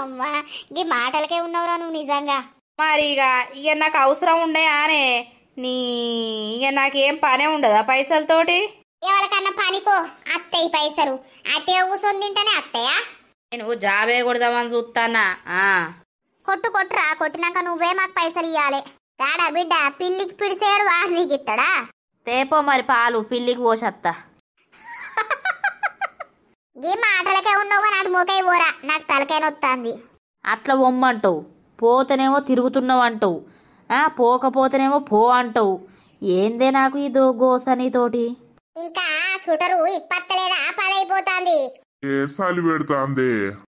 అమ్మా, ఈ మాటలకే ఉన్నావురా నువ్వు నిజంగా. మరి ఇక నాకు అవసరం ఉండయానే, నీ ఇక నాకేం పనే ఉండదా పైసలతోటి? ఎవరికన్నా పనికో అత్తయ్య పైసలు, అట్టే కూర్చొని తింటేనే అత్తయ్యా? నేను జాబే కొడదామని చూస్తానా. కొట్టురా, కొట్టినాక నువ్వే మాకు పైసలు ఇవ్వాలి. దాడా బిడ్డ పిల్లికి పిడిసేడు వాడు నీకు ఇస్తాడా? తేపో మరి పాలు, పిల్లికి పోసత్తా. ఈ మాటలకే ఉన్నావు నాడు మూకై పోరా, నాకు తలకాయ నొత్తాంది. అట్లా పొమ్మంటావు, పోతేనేమో తిరుగుతున్నావు అంటావు, పోకపోతేనేమో పో అంటావు. ఏందే నాకు ఈ గోసనీతోటి? ఇంకా షూటరు ఇప్పత్తలేదా? 10 అయిపోతాంది. ఏ సలి పెడతాంది?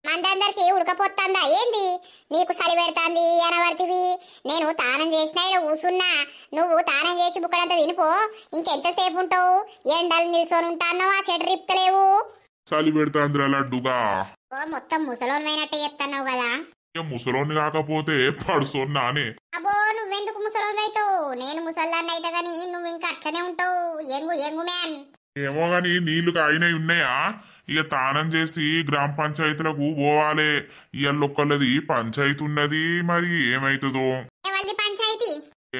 మందందరికి ఉడకపోతుందా ఏంది? నీకు సరి పెడతాంది అనబడితివి. నేను తానం చేసినా ఇక్కడ కూసున్నా, నువ్వు తానం చేసి బుక్కడంతా తినిపో. ఇంకెంతసేపు ఉంటావు? ఎండలు నిల్చొని ఉంటాను, ఆ షెడ్ రిప్తలేవు. చలి పెడతాందిరా లడ్డుగా. ఓ మొత్తం ముసలోనివైనట్టే చెప్తున్నావు కదా. ముసలోని కాకపోతే పడుతున్నానే. అబ్బో, నువ్వెందుకు ముసలోని అవుతావు? నేను ముసల్దాన్ని అయితే గాని నువ్వు ఇంకా అట్లనే ఉంటావు, ఎంగు మ్యాన్. ఏమో గాని నీళ్లు కాయినవి ఉన్నాయా? ఇక తానం చేసి గ్రామ పంచాయతీలకు పోవాలే. ఇళ్ళొక్కలది పంచాయతీ ఉన్నది, మరి ఏమైతుందో. ఎవరిది పంచాయతీ?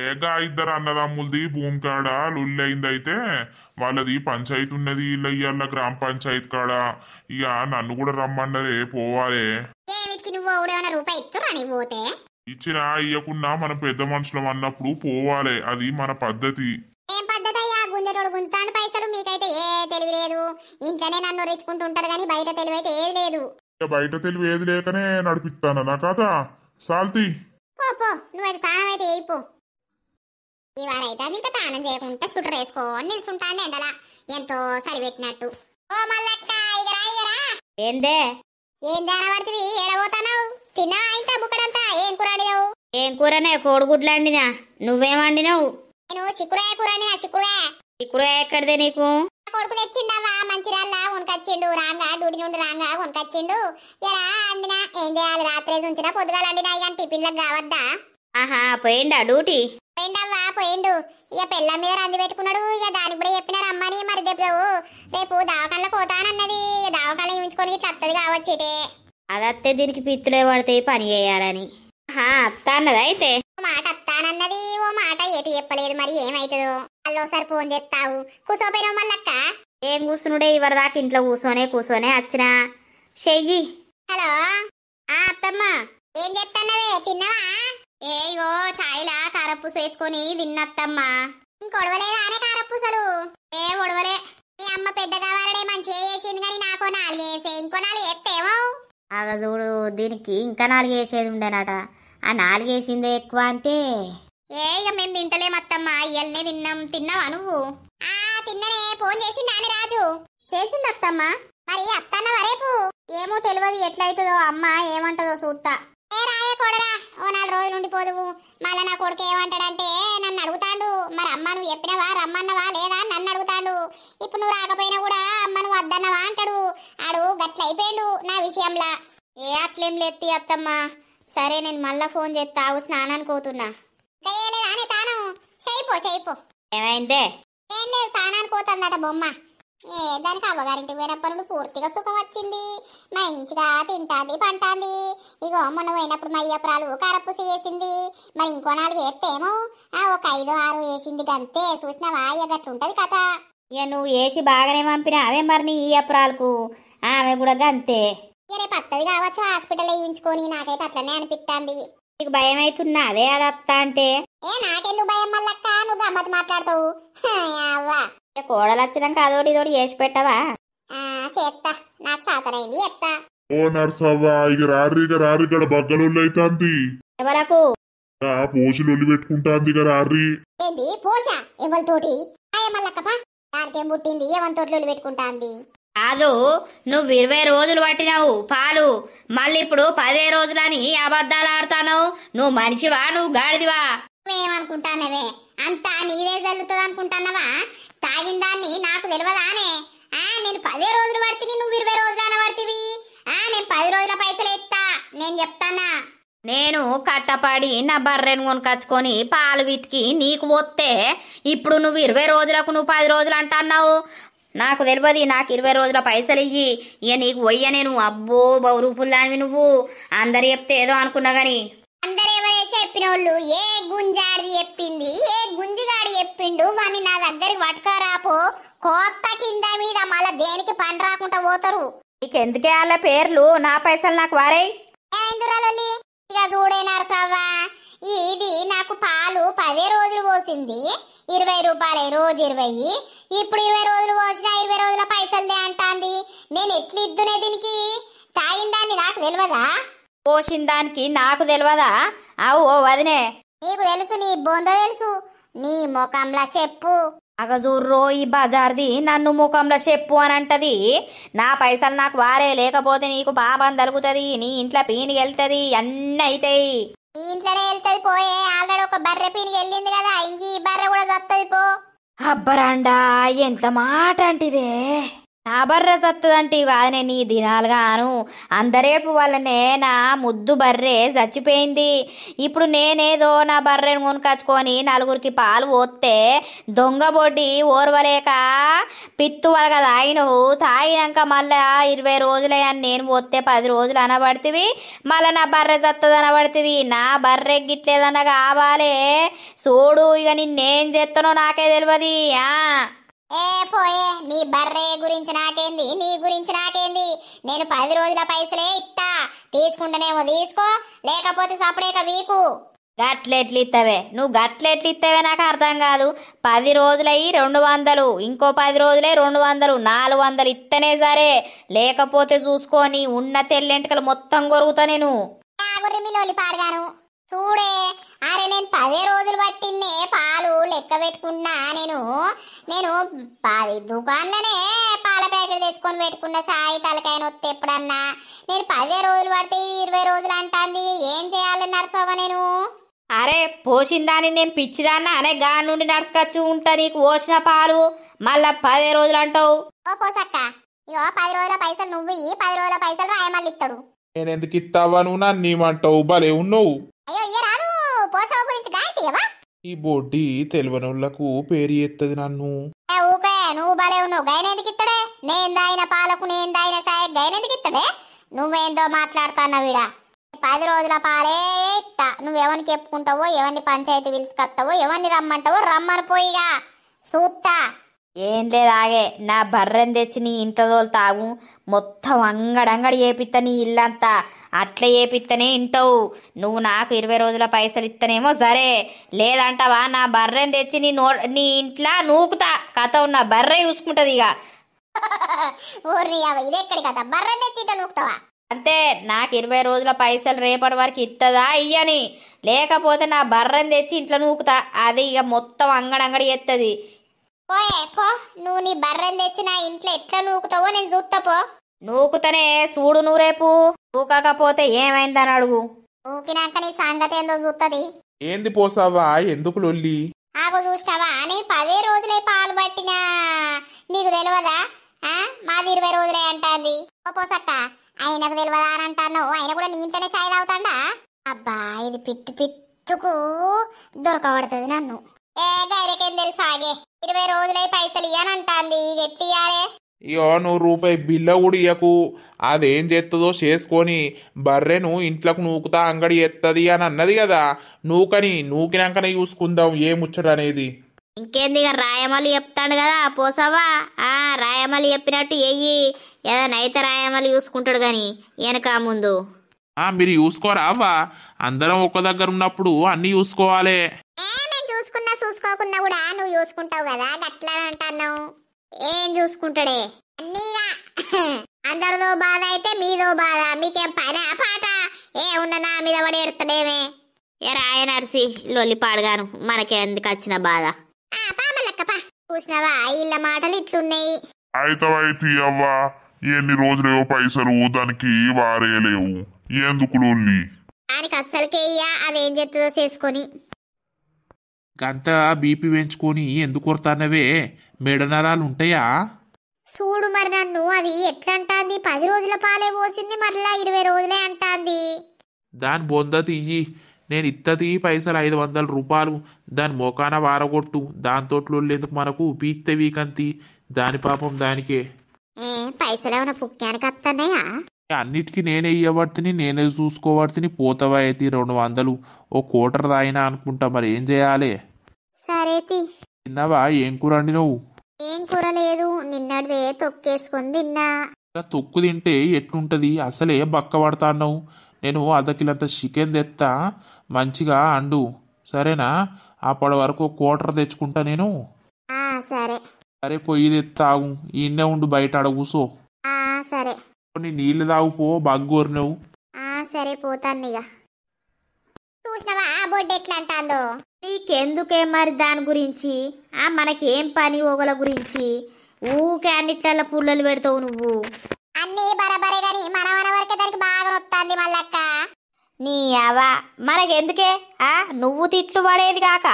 ఏగా 2 అన్నదమ్ములది భూమి కాడ లొల్లయిందైతే వాళ్ళది పంచాయతీ ఉన్నది. ఇళ్ళ గ్రామ పంచాయతీ కాడ ఇక నన్ను కూడా రమ్మన్నరే, పోవాలే. ఏమిటికి నువ్వు ఎవడేమన్నా రూపాయి ఇస్తురా? నీ పోతే ఇచ్చినా ఇయ్యకున్నా మనం పెద్ద మనుషులం అన్నప్పుడు పోవాలే, అది మన పద్ధతి. ఏం పద్ధతి అయ్యా? గుంజటోడు గుంజుతాండు పైసలు, మీకైతే ఏ తెలివి లేదు. ఇంట్లోనే నన్ను రెచ్చుకుంటుంటారు కానీ బయట తెలివి అయితే ఏది లేదు. ఇక బయట తెలివి ఏది లేకనే నడిపిస్తాను నా కథ సాల్తీ. పో పో, నువ్వైతే తానం అయితే వేయిపో. ఇవారైతే అది ఇంకా తానం చేయకుండా షుటర్ వేసుకొని నిల్చుంటాను ఎండలా ఎంతో సరి పెట్టినట్టు. ఓ మల్లక్క, ఇగరా ఇగరా. ఏందే ఏం దాన పడుతుంది, ఏడబోతావు? తిన్నా ఇంత బుక్కడంతా. ఏం కూర వండినావు? ఏం కూరనే కోడిగుడ్లు వండినా. నువ్వేం వండినావు? నేను చిక్కుడుకాయ కూర వండినా. చిక్కుడుకాయ ఇప్పుడు ఎక్కడిదే నీకు? కొడుకు తెచ్చిండవా మంచిర్యాల కొనుకొచ్చిండు. రాంగా డ్యూటీ నుండి రాంగా కొనుకొచ్చిండు. ఎరా అండినా. ఏం చేయాలి, రాత్రి ఉంచినా పొద్దుగాల అండినా. ఇక టిఫిన్లకు కావద్దా? ఆహా, పోయిండా డ్యూటీ? పోయిండవ్వా పోయిండు. ఇక పెళ్ళ మీద రంది పెట్టుకున్నాడు. ఇక దానికి కూడా చెప్పిన రమ్మని. మరి రేపు దవాఖానలో పోతానన్నది. దవాఖాన ఉంచుకొని ఇట్లా అత్తది కావచ్చేటే. అదత్తే దీనికి పిత్తులే పడితే పని చేయాలని. ఆహా, అత్త అన్నది అయితే. ఓ మాట అత్తానన్నది, ఓ మాట ఎటు చెప్పలేదు. మరి ఏమైతుందో అల్లోసారి ఫోన్ చేస్తావు. కూర్చోపోయినావు మళ్ళక్క. ఏం కూర్చునుడే, ఇవరి దాకా ఇంట్లో కూర్చొనే వచ్చినా. చెయ్యి. హలో అత్తమ్మ, ఏం చేస్తానవే? తిన్నావా? ఏగో ఛాయ్లా కారపూస వేసుకొని తిన్నత్తమ్మా. ఇంకొడవలేదా అనే కారపూసలు? ఏ ఒడవలే. మీ అమ్మ పెద్దగా వారడే మంచిగా చేసింది కానీ నాకో 4 వేసే. ఇంకో 4 వేస్తేమో. చూడు, దీనికి ఇంకా 4 వేసేది ఉండేనట. ఆ 4 వేసిందే ఎక్కువ అంటే. ఇక మేము తింటలేమత్తమ్మా, ఇయ్యల్నే తిన్నాం. తిన్నావా నువ్వు? తిన్ననే. ఫోన్ చేసిండా అని రాజు? చేసింది అత్తమ్మా. మరి అత్తన్నవా రేపు? ఏమో తెలియదు, ఎట్లయితుందో. అమ్మ ఏమంటదో చూస్తా. ఏ రాయే కొడరా, ఓ 4 రోజులు ఉండిపోదువు. మళ్ళా నా కొడుకు ఏమంటాడంటే నన్ను అడుగుతాడు. మరి అమ్మ నువ్వు చెప్పినవా, రమ్మన్నవా లేదా నన్ను అడుగుతాడు. ఇప్పుడు నువ్వు రాకపోయినా కూడా అమ్మ నువ్వు వద్దన్నవా అంటాడు. ఆడు గట్లయిపోయాడు నా విషయంలా. ఏ అట్లేం లేత్తి అత్తమ్మా. సరే, నేను మళ్ళా ఫోన్ చేస్తావు. స్నానానికి పోతున్నా. చేయలేదా అని తాను? చేయిపో. ఏమైందే? ఏం లేదు, తానానికి పోతుందట బొమ్మ. దానికి అవ్వగారింటికి పోయినప్పటి నుండి పూర్తిగా సుఖం వచ్చింది. మంచిగా తింటాంది, పంటాంది. ఇగో మొన్న పోయినప్పుడు మా అయ్యపురాలు కారపూస వేసింది. మరి ఇంకో 4 వేస్తేమో ఒక 5, 6 వేసింది. గంతే. చూసినావా? ఇక గట్లుంటది కథ. ఇక నువ్వు వేసి బాగానే పంపినా అవే మరి నీ అప్పురాలకు. ఆమె కూడా గంతే. ఇక రేపు అత్తది కావచ్చు హాస్పిటల్ వేయించుకొని. నాకైతే అట్లనే అనిపిస్తుంది. నీకు భయం అవుతున్నా అదే అది అత్త అంటే? నాకెందుకు భయం మల్లక్క? నువ్వు గమ్మత్ మాట్లాడతావు. అవ్వా, కోడలు వచ్చినాక అదోటి ఇదోటి చేసి పెట్టవా? చేస్తా. నాకు సాతరైంది ఎత్తా. ఓ నర్సవ్వ, ఇక రారి ఇక్కడ బగ్గలొల్లి అయితాంది. ఎవరకు? పోషులొల్లి పెట్టుకుంటాంది. ఇక రారి. ఏంది పోష? ఎవరితోటి? మల్లక్కపా, దానికేం పుట్టింది? ఎవరితోటి పెట్టుకుంటాంది? కాదు, నువ్వు 20 రోజులు పట్టినావు పాలు, మళ్ళీ ఇప్పుడు 10 రోజులని అబద్ధాలు ఆడుతావు. నువ్వు మనిషివా, నువ్వు గాడిదివా? నువ్వేమనుకుంటానవే? అంతా నీదే జల్లుతుంది అనుకుంటానవా? తాగిన దాన్ని నాకు తెలియదానే? నేను 10 రోజులు పడితే నువ్వు 20 రోజులు పడితివి. నేను 10 రోజుల పైసలు ఎత్తా. నేను చెప్తానా? నేను కట్టపడి నా బర్రెను కొనుకొచ్చుకొని పాలు వితికి నీకు పోతే ఇప్పుడు నువ్వు 20 రోజులకు నువ్వు 10 రోజులు అంటున్నావు. నాకు తెలియదు. నాకు 20 రోజుల పైసలు ఇయ్యి. ఇక నీకు పోయ్య నేను. అబ్బో, బౌరూపులు దానివి నువ్వు. అందరు చెప్తే ఏదో అనుకున్నా గాని. అందరు ఎవరే చెప్పినోళ్ళు? ఏ గుంజాడి చెప్పింది? ఏ గుంజిగాడి చెప్పిండు? వాడిని నా దగ్గరికి పట్టుకరాపో. కోత కింద మీద మళ్ళా దేనికి పని రాకుండా పోతారు. నీకెందుకే వాళ్ళ పేర్లు? నా పైసలు నాకు వారేయ్. ఏమైందిరాలి? ఇక చూడే నరసవ్వా, ఇది నాకు పాలు 10 రోజులు పోసింది. 20 రూపాయలే, రోజు 20. ఇప్పుడు 20 రోజులు పోసినా 20 రోజుల పైసలదే అంటాంది. నేను ఎట్లా ఇద్దునే దీనికి? తాగిన దాన్ని నాకు తెలియదా? పోసిన దానికి నాకు తెలియదా? అవు ఓ వదినే, నీకు తెలుసు, నీ బొంద తెలుసు. నీ ముఖంలా చెప్పు. అగజూర్రో ఈ బజార్ది నన్ను ముఖంలో చెప్పు అని అంటది. నా పైసలు నాకు వారే, లేకపోతే నీకు పాపం తలుగుతుంది. నీ ఇంట్లో పీనికి వెళ్తుంది, అన్నీ అవుతాయి. ఈ ఇంట్లోనే వెళ్తుంది పోయే. ఆల్రెడీ ఒక బర్రె పీనికి వెళ్ళింది కదా, ఇంక ఈ బర్రె కూడా చస్తుంది పో. అబ్బరాండా, ఎంత మాట అంటివే? నా బర్రె సత్తదంటే కాదనే నీ దినాలుగాను. అందరేపు వల్లనే నా ముద్దు బర్రె చచ్చిపోయింది. ఇప్పుడు నేనేదో నా బర్రెను కొనుకొచ్చుకొని 4గురికి పాలు పోస్తే దొంగ బొడ్డి ఓర్వలేక పిత్తు వలగ తాగినవు. తాగినాక మళ్ళా 20 రోజులే అని నేను పోతే 10 రోజులు అనబడితివి. మళ్ళా నా బర్రె చత్తది అనబడితివి. నా బర్రె గిట్లేదన్న కావాలే. చూడు, ఇక నిన్నేం చేస్తానో నాకే తెలియదు. పోయే, నీ బర్రె గురించి నాకేంది, నీ గురించి నాకేంది? నేను 10 రోజుల పైసలే ఇస్తా. తీసుకుంటేనేమో తీసుకో, లేకపోతే సపడేక వీకు. గట్లెట్లు ఇత్తవే నువ్వు గట్లెట్లు ఇత్తవే నాకు అర్థం కాదు. 10 రోజులయ్యి 200, ఇంకో 10 రోజులే 200, 400 ఇత్తనే సరే, లేకపోతే చూసుకొని ఉన్న తెల్లెంటకలు మొత్తం కొరుగుతా నేను. ఆగుర్రిమిలోలి పాడగాను చూడే. అరే నేను 10 రోజులు పట్టిన్నే పాలు లెక్క పెట్టుకున్నా. నేను 10 దుకాన్లనే పాల ప్యాకెట్ తెచ్చుకొని పెట్టుకున్నా. సాయి తలకాయ నొత్తి ఎప్పుడన్నా. నేను 10 రోజులు పడితే 20 రోజులు అంటాంది. ఏం చేయాలి నర్సవ్వ నేను? అరే పోసిందాన్ని నేను పిచ్చిదాన్న అనే గాడి నుండి నడుచుకొచ్చి ఉంటా. నీకు పోసిన పాలు మళ్ళా 10 రోజులు అంటావు. ఓ పోసక్క, ఇగో 10 రోజుల పైసలు నువ్వు ఇయ్యి, 10 రోజుల పైసలు రాయమల్లి ఇస్తాడు. నేను ఎందుకు ఇస్తావా? నువ్వు నన్ను ఇమ్మంటావు, భలే ఉన్నావు. అయ్యో ఇయ్య రాదు. పోషవ గురించి గాయతీయవా? ఈ బొడ్డి తెలివనోళ్లకు పేరు ఎత్తది నన్ను. ఊకే నువ్వు భలే ఉన్నావు. గైనెందుకు ఇస్తాడే? నేను దాయిన పాలకు నేను దాయిన సాయ గైనెందుకు ఇస్తాడే? నువ్వేందో మాట్లాడుతున్నావిడా. 10 రోజుల పాలే ఇస్తా. నువ్వెవరికి చెప్పుకుంటావో, ఎవరిని పంచాయతీ పిలుచుకొస్తావో, ఎవరిని రమ్మంటావో రమ్మని పోయిగా చూస్తా. ఏం లేదు ఆగే, నా బర్రెని తెచ్చి నీ ఇంట్లో తోలు తాగు, మొత్తం అంగడంగడి చేపిస్తా నీ ఇల్లంతా. అట్లా చేపిస్తేనే ఇంటావు. నువ్వు నాకు 20 రోజుల పైసలు ఇస్తేనేమో సరే, లేదంటావా నా బర్రెని తెచ్చి నీ ఇంట్లో నూకుతా. కథ నా బర్రె చూసుకుంటుంది ఇక. ఊర్రి ఇది ఎక్కడి కదా బర్రె తెచ్చి నూకుతావా? అంతే, నాకు 20 రోజుల పైసలు రేపటి వరకు ఇస్తుందా ఇయ్యని, లేకపోతే నా బర్రెని తెచ్చి ఇంట్లో నూకుతా. అది ఇక మొత్తం అంగడంగడి ఎత్తది. పోయే పో, నువ్వు నీ బర్రెని తెచ్చి నా ఇంట్లో ఎట్లా నూకుతావో నేను చూస్తా పో. నూకుతనే చూడు నువ్వు రేపు. నూకకపోతే ఏమైందని అడుగు. నూకినాక నీ సంగతి ఏందో చూస్తుంది. ఏంది పోసావా? ఎందుకు లొల్లి? ఆకు చూసినావా? నేను 10 రోజులే పాలు పట్టినా. నీకు తెలియదా? మాది 20 రోజులే అంటాంది. ఓ పోసక్క, ఆయనకు తెలియదా అని అంటాను. ఆయన కూడా నీ ఇంట్లోనే చాయ్ తాగుతాడా? అబ్బా ఇది పిట్టుకు దొరకబడుతుంది నన్ను. ఏ గైడకేం తెలుసు ఆగే. 20 రోజులే పైసలు ఇయ్యని అంటాంది. ఎట్టి ఇయ్యాలే? ఇయో నువ్వు రూపాయి బిల్ల కూడా ఇయ్యకు. అదేం చేస్తుందో చేసుకొని బర్రెను ఇంట్లోకి నూకుతా అంగడి ఎత్తది అని అన్నది కదా. నూకినాకనే చూసుకుందాం ఏ ముచ్చట అనేది. ఇంకేంది ఇక రాయమల్లి చెప్తాడు కదా పోసావా. రాయమల్లి చెప్పినట్టు ఎయ్యి. ఏదైనా అయితే రాయమల్లి చూసుకుంటాడు గాని వెనక ముందు. మీరు చూసుకోరావా? అందరం ఒక్క దగ్గర ఉన్నప్పుడు అన్ని చూసుకోవాలి. నేను చూసుకోకున్నా కూడా నువ్వు చూసుకుంటావు కదా, గట్లా అంటున్నావు. ఏం చూసుకుంటాడే? అన్నీగా అందరిదో బాధ అయితే మీదో బాధ. మీకేం పని పాట ఏ ఉన్న నా మీద పడి ఎడతాడేమే. ఏ రాయ నర్సి లొల్లి పాడగాను, మనకే ఎందుకు వచ్చిన బాధ. పామలక్కపా చూసినావా ఇళ్ళ మాటలు ఇట్లున్నాయి. అయితే అవ్వా ఎన్ని రోజులేవో పైసలు దానికి వారేయలేవు. ఎందుకు లొల్లి? దానికి అస్సలకే ఇయ్యా. అదేం చేస్తుందో చేసుకొని. గంత బీపీ పెంచుకొని ఎందుకు కొడతానవే? మెడనరాలు ఉంటాయా? చూడు మరి నన్ను అది ఎట్లా అంటాంది. 10 రోజుల పాలే పోసింది, మరలా 20 రోజులే అంటాంది. దాని బొంద తీయి. నేను ఇత్తది పైసలు 500 రూపాయలు. దాని మోకాన వారగొట్టు. దాంతో ఎందుకు మనకు పీక్తే వీకంతి. దాని పాపం దానికే. పైసలు ఏమైనా పుక్యానికి వస్తున్నాయా? అన్నిటికీ నేనే ఇవ్వబడుతుంది, నేనే చూసుకోబడుతుంది. పోతవా అయితే 200 ఓ కోటర్ దాయినా అనుకుంటా. మరి ఏం చేయాలి? సరే తిన్నావా? ఏం కూర వండినవు? ఏం కూర లేదు, నిన్నటిదే తొక్కేసుకొని తిన్నా. తొక్కు తింటే ఎట్లుంటది? అసలే బక్క పడతాన్నావు. నేను అర్ధకిలంత చికెన్ తెస్తా, మంచిగా అండు సరేనా? అప్పటి వరకు కోటర్ తెచ్చుకుంటా నేను. సరే సరే పొయ్యి తెస్తావు. ఈయన్నే ఉండు, బయట ఆడ కూసో. సరే కొన్ని నీళ్లు తాగుపో, బగ్గోరినవు. సరే పోతాను ఇక. చూసినావా బొడ్డు ఎట్లా అంటాందో? నీకెందుకే మరి దాని గురించి? మనకేం పని ఓగల గురించి? ఊకే అన్నిట్ల పుల్లలు పెడతావు నువ్వు. అన్నీ బరబరే గాని మన వరకే దానికి బాగా వస్తుంది మళ్ళక్క. నీ అవ్వ మనకెందుకే? నువ్వు తిట్లు పడేది కాక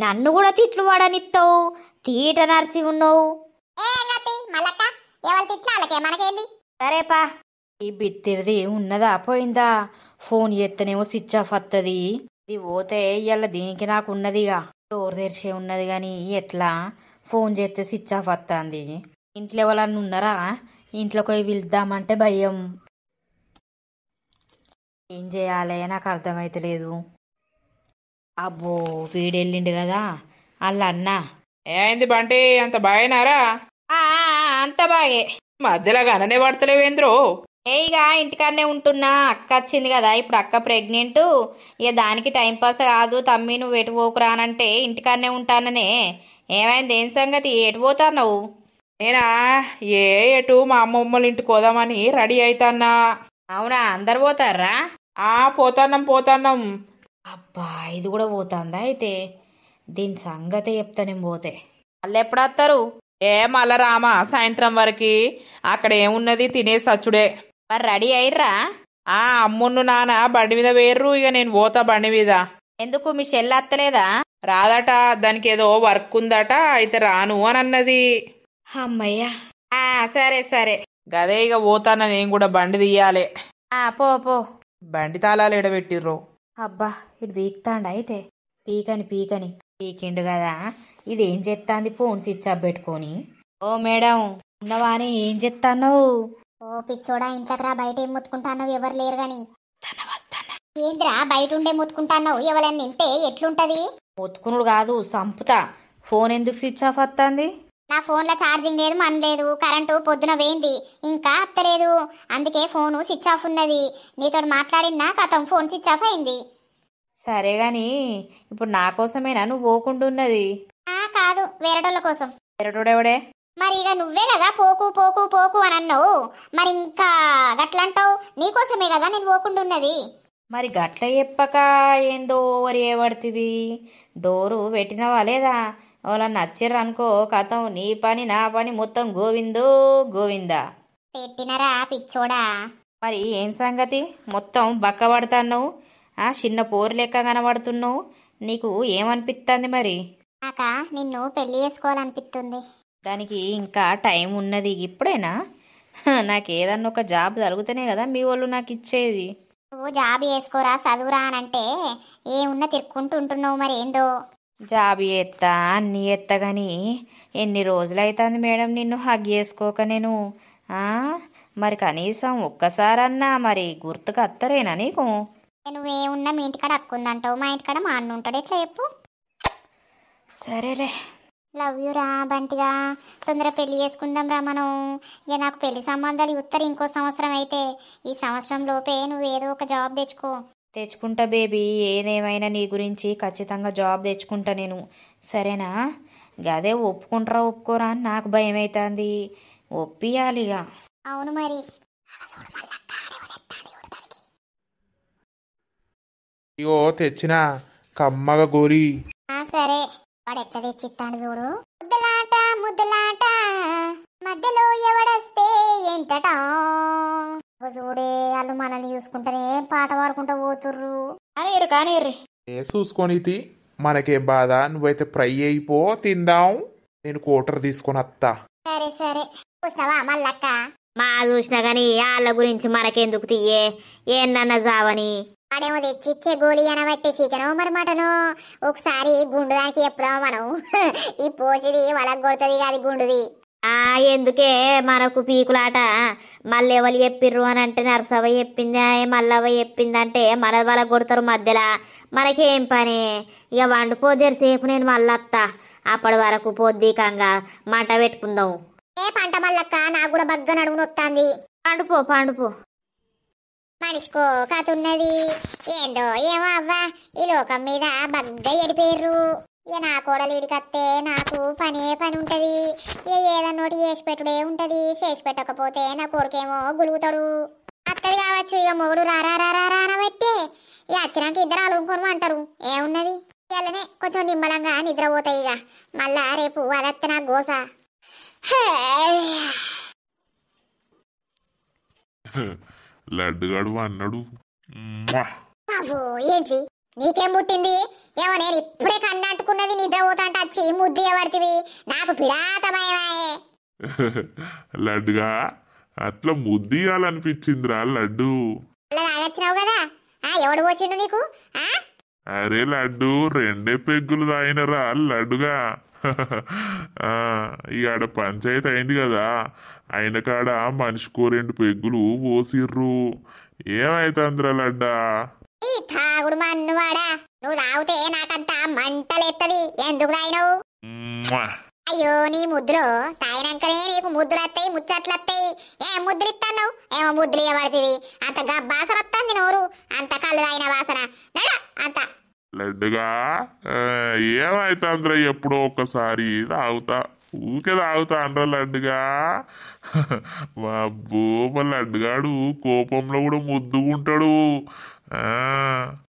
నన్ను కూడా తిట్లు పడనిస్తావు. తీట నర్సి ఉన్నావు. మళ్ళక్క ఎవరు తిట్లా వాళ్ళకే మనకేంది? సరేపా. ఈ బిత్తిరిది ఉన్నదా పోయిందా? ఫోన్ ఎత్తనేమో స్విచ్ ఆఫ్ వస్తుంది. ఇది పోతే ఇవాళ దీనికి నాకు ఉన్నదిగా. డోర్ తెరిచే ఉన్నది కానీ ఎట్లా ఫోన్ చేస్తే స్విచ్ ఆఫ్ వస్తుంది. ఇంట్లో ఎవరన్నా ఉన్నారా? ఇంట్లోకి పోయి పిలుద్దామంటే భయం. ఏం చేయాలి నాకు అర్థమైతలేదు. అబ్బో వీడెళ్ళిండు కదా అల్ల అన్న. ఏమైంది బంటి? అంత బాగేనారా? అంత బాగే. మధ్యలో గననే పడతలేవేంద్రో? ఇక ఇంటికాడనే ఉంటున్నా. అక్క వచ్చింది కదా ఇప్పుడు, అక్క ప్రెగ్నెంట్. ఇక దానికి టైం పాస్ కాదు. తమ్మి నువ్వు ఎటు పోకురానంటే ఇంటికాడనే ఉంటాననే. ఏమైంది? ఏం సంగతి? ఎటు పోతావు? నేనా ఎటు మా అమ్మమ్మల ఇంటికి పోదామని రెడీ అవుతాన్నా. అవునా, అందరు పోతారా? పోతాన్నాం. అబ్బా, ఇది కూడా పోతుందా అయితే? దీని సంగతి చెప్తానేం పోతే. వాళ్ళు ఎప్పుడు వస్తారు? మళ్ళా రామా సాయంత్రం వరకు. అక్కడ ఏమున్నది, తినేసి సచ్చుడే. మరి రెడీ అయ్యిర్రా? అమ్మున్ను నాన్న బండి మీద వేర్రు. ఇక నేను పోతా బండి మీద. ఎందుకు మీ చెల్లి అత్తలేదా? రాదట, దానికి ఏదో వర్క్ ఉందట, అయితే రాను అని అన్నది. అమ్మయ్యా. సరే సరే. గదే ఇక పోతానా నేను కూడా, బండి తీయాలి. పో పో. బండి తాళాలు ఎడబెట్టిర్రు. అబ్బా, ఇటు పీకుతాండు అయితే. పీకని పీకిండు కదా. ఇదేం చెత్తాంది ఫోన్ స్విచ్ ఆఫ్ పెట్టుకొని? ఓ మేడం, ఉన్నవాని ఏం చెత్తాన్నావు? ఓ పిచ్చోడా, ఇంట్లోకి రా. బయట ఏం ముత్తుకుంటాన్నావు? ఎవరు లేరు గాని. వస్తానా. ఏంద్రా బయట ఉండే ముత్తుకుంటాన్నావు? ఎవరైనా నింటే ఎట్లుంటది? మొత్తుకునుడు కాదు, సంపుతా. ఫోన్ ఎందుకు స్విచ్ ఆఫ్ వస్తుంది? నా ఫోన్లో ఛార్జింగ్ లేదు, మన లేదు. కరెంటు పొద్దున వేయింది, ఇంకా అత్తలేదు. అందుకే ఫోను స్విచ్ ఆఫ్ ఉన్నది. నీతో మాట్లాడినా కథం ఫోన్ స్విచ్ ఆఫ్ అయింది. సరే గాని ఇప్పుడు నా కోసమేనా నువ్వు పోకుండా ఉన్నది? కాదు, వేరేటోళ్ళ కోసం. ఎరటోడెవడే? మరి ఇక నువ్వే కదా పోకు పోకు పోకు అని అన్నావు. మరి ఇంకా గట్లంటావు? నీకోసమే కదా నేను పోకుండా ఉన్నది. మరి గట్ల చెప్పక ఏందో ఓవర్ చేయబడుతుంది. డోరు పెట్టినవా లేదా? వాళ్ళని నచ్చిర్రు అనుకో, కథం నీ పని నా పని మొత్తం గోవిందా. పెట్టినరా పిచ్చోడా. మరి ఏం సంగతి? మొత్తం బక్క పడుతున్నావు. చిన్న పోరు లెక్క కనబడుతున్నావు. నీకు ఏమనిపిస్తుంది మరి? నాక నిన్ను పెళ్లి చేసుకోవాలనిపిస్తుంది. దానికి ఇంకా టైం ఉన్నది. ఇప్పుడేనా? నాకు ఏదన్నా ఒక జాబ్ తరుగుతూనే కదా మీ వాళ్ళు నాకు ఇచ్చేది. నువ్వు జాబ్ చేసుకోరా, చదువురా అనంటే ఏమున్నా తిరుక్కుంటూ ఉంటున్నావు. మరి ఏందో జాబ్ ఎత్తా అన్నీ ఎత్తా కానీ ఎన్ని రోజులు అవుతుంది మేడం నిన్ను హగ్ చేసుకోక నేను. మరి కనీసం ఒక్కసారన్నా మరి గుర్తుకు అత్తరేనా నీకు? నువ్వేమున్నా మీ ఇంటికాడ అక్కుందంటావు, మా ఇంటికాడ మా అన్న ఉంటాడు. ఎట్లా చెప్పు? సరేలే. లవ్ యూ రా బంటిగా. తొందర పెళ్లి చేసుకుందాం రా మనం. ఇక నాకు పెళ్లి సంబంధాలు ఉత్తరు ఇంకో సంవత్సరం అయితే. ఈ సంవత్సరం లోపే నువ్వు ఏదో ఒక జాబ్ తెచ్చుకుంటా బేబీ. ఏదేమైనా నీ గురించి ఖచ్చితంగా జాబ్ తెచ్చుకుంటా నేను. సరేనా? గదే ఒప్పుకుంటారా ఒప్పుకోరా అని నాకు భయం అవుతుంది. ఒప్పియాలిగా. అవును మరి. ఇగో తెచ్చిన కమ్మగా గోరి. సరే, వాడు ఎట్లా తెచ్చిస్తాడు చూడు. ముద్దులాట మధ్యలో ఎవడొస్తే ఏంటట చూడే. వాళ్ళు మనల్ని చూసుకుంటేనే పాట పాడుకుంటూ పోతుర్రు. కానీ చూసుకొని మనకే బాధ. నువ్వైతే ఫ్రై అయిపో, తిందాం. నేను కోటర్ తీసుకొని వస్తా. సరే సరే. చూసినావా మల్లక్క? మా చూసినా గాని వాళ్ళ గురించి మనకెందుకు తీయే. ఏనన్నా జావని వాడేమో తెచ్చిచ్చే గోళీ అనబట్టే చికెను మరి మటను. ఒకసారి గుండు దానికి చెప్దాం మనం. ఈ పోసిది వాళ్ళకి కొడుతుంది కాదు గుండుది. ఎందుకే మనకు పీకులాట. మళ్ళీ ఎవరు చెప్పిర్రు అని అంటే నర్సవ్వ చెప్పింది, మల్లవ్వ చెప్పిందంటే మన వాళ్ళకి కొడతారు మధ్యలో. మనకేం పని? ఇక వండుకో జరసేపు, నేను మళ్ళీ వస్తా. అప్పటి వరకు పొద్దుకంగా మంట పెట్టుకుందాం. ఏ పంట మల్లక్క, నాకు కూడా బగ్గ నడుము నొత్తాంది. పండుపో. మనిషికో కథ ఉన్నది. ఏందో ఏమో అవ్వా, ఈ లోకం మీద బగ్గ ఎడిపోయారు. ఇక నా కోడలు ఇడికత్తే నాకు పని ఉంటది. ఏదన్నోటి చేసి పెట్టుడే ఉంటది. చేసి పెట్టకపోతే నా కొడుకేమో గులుగుతాడు. అత్తది కావచ్చు. ఇక మొగుడు రారా అనబట్టే ఇక వచ్చినాక ఇద్దరు అలుగుకొని అంటారు. ఏమున్నది, ఇలానే కొంచెం నిమ్మలంగా నిద్రపోతాయి. ఇక మళ్ళా రేపు అదత్త నా గోస. లడ్డుగాడు అన్నాడు. ఏంటి నీకేం పుట్టింది? ఏమో నేను ఇప్పుడే కన్నంటుకున్నది నిద్రపోతాంట వచ్చి ముద్దు పడుతుంది. నాకు పిడాత భయమాయే. లడ్డుగా అట్లా ముద్దియాలనిపించిందిరా లడ్డు. అలా తాగొచ్చినావు కదా, ఎవడు పోసిండు నీకు? అరే లడ్డు, 2 పెగ్గులు తాగినరా లడ్డుగా. ఈ ఆడ పంచాయతీ అయింది కదా, అయిన కాడ మనిషికో 2 పెగ్గులు పోసిర్రు. ఏమైతుందిరా లడ్డా? ఈ తాగుడు మన్నువాడా, నువ్వు తాగితే నాకంతా మంటలెత్తది. ఎందుకు తాగినవు? అయ్యో నీ ముద్దులో తాగినాకనే నీకు ముద్దులు వస్తాయి ముచ్చట్లు వస్తాయి. ఏ ముద్దులు ఇస్తాను ఏమో ముద్దులు ఇవ్వబడుతుంది. అంత వాసన వస్తుంది నోరు, అంత కళ్ళు తాగిన వాసన నడు అంత. లడ్డుగా ఏమైతుందిరా ఎప్పుడో ఒక్కసారి తాగుతా, ఊకే తాగుతా అనరా లడ్డుగా. మా అబ్బో మా లడ్డుగాడు కోపంలో కూడా ముద్దుకుంటాడు. ఆ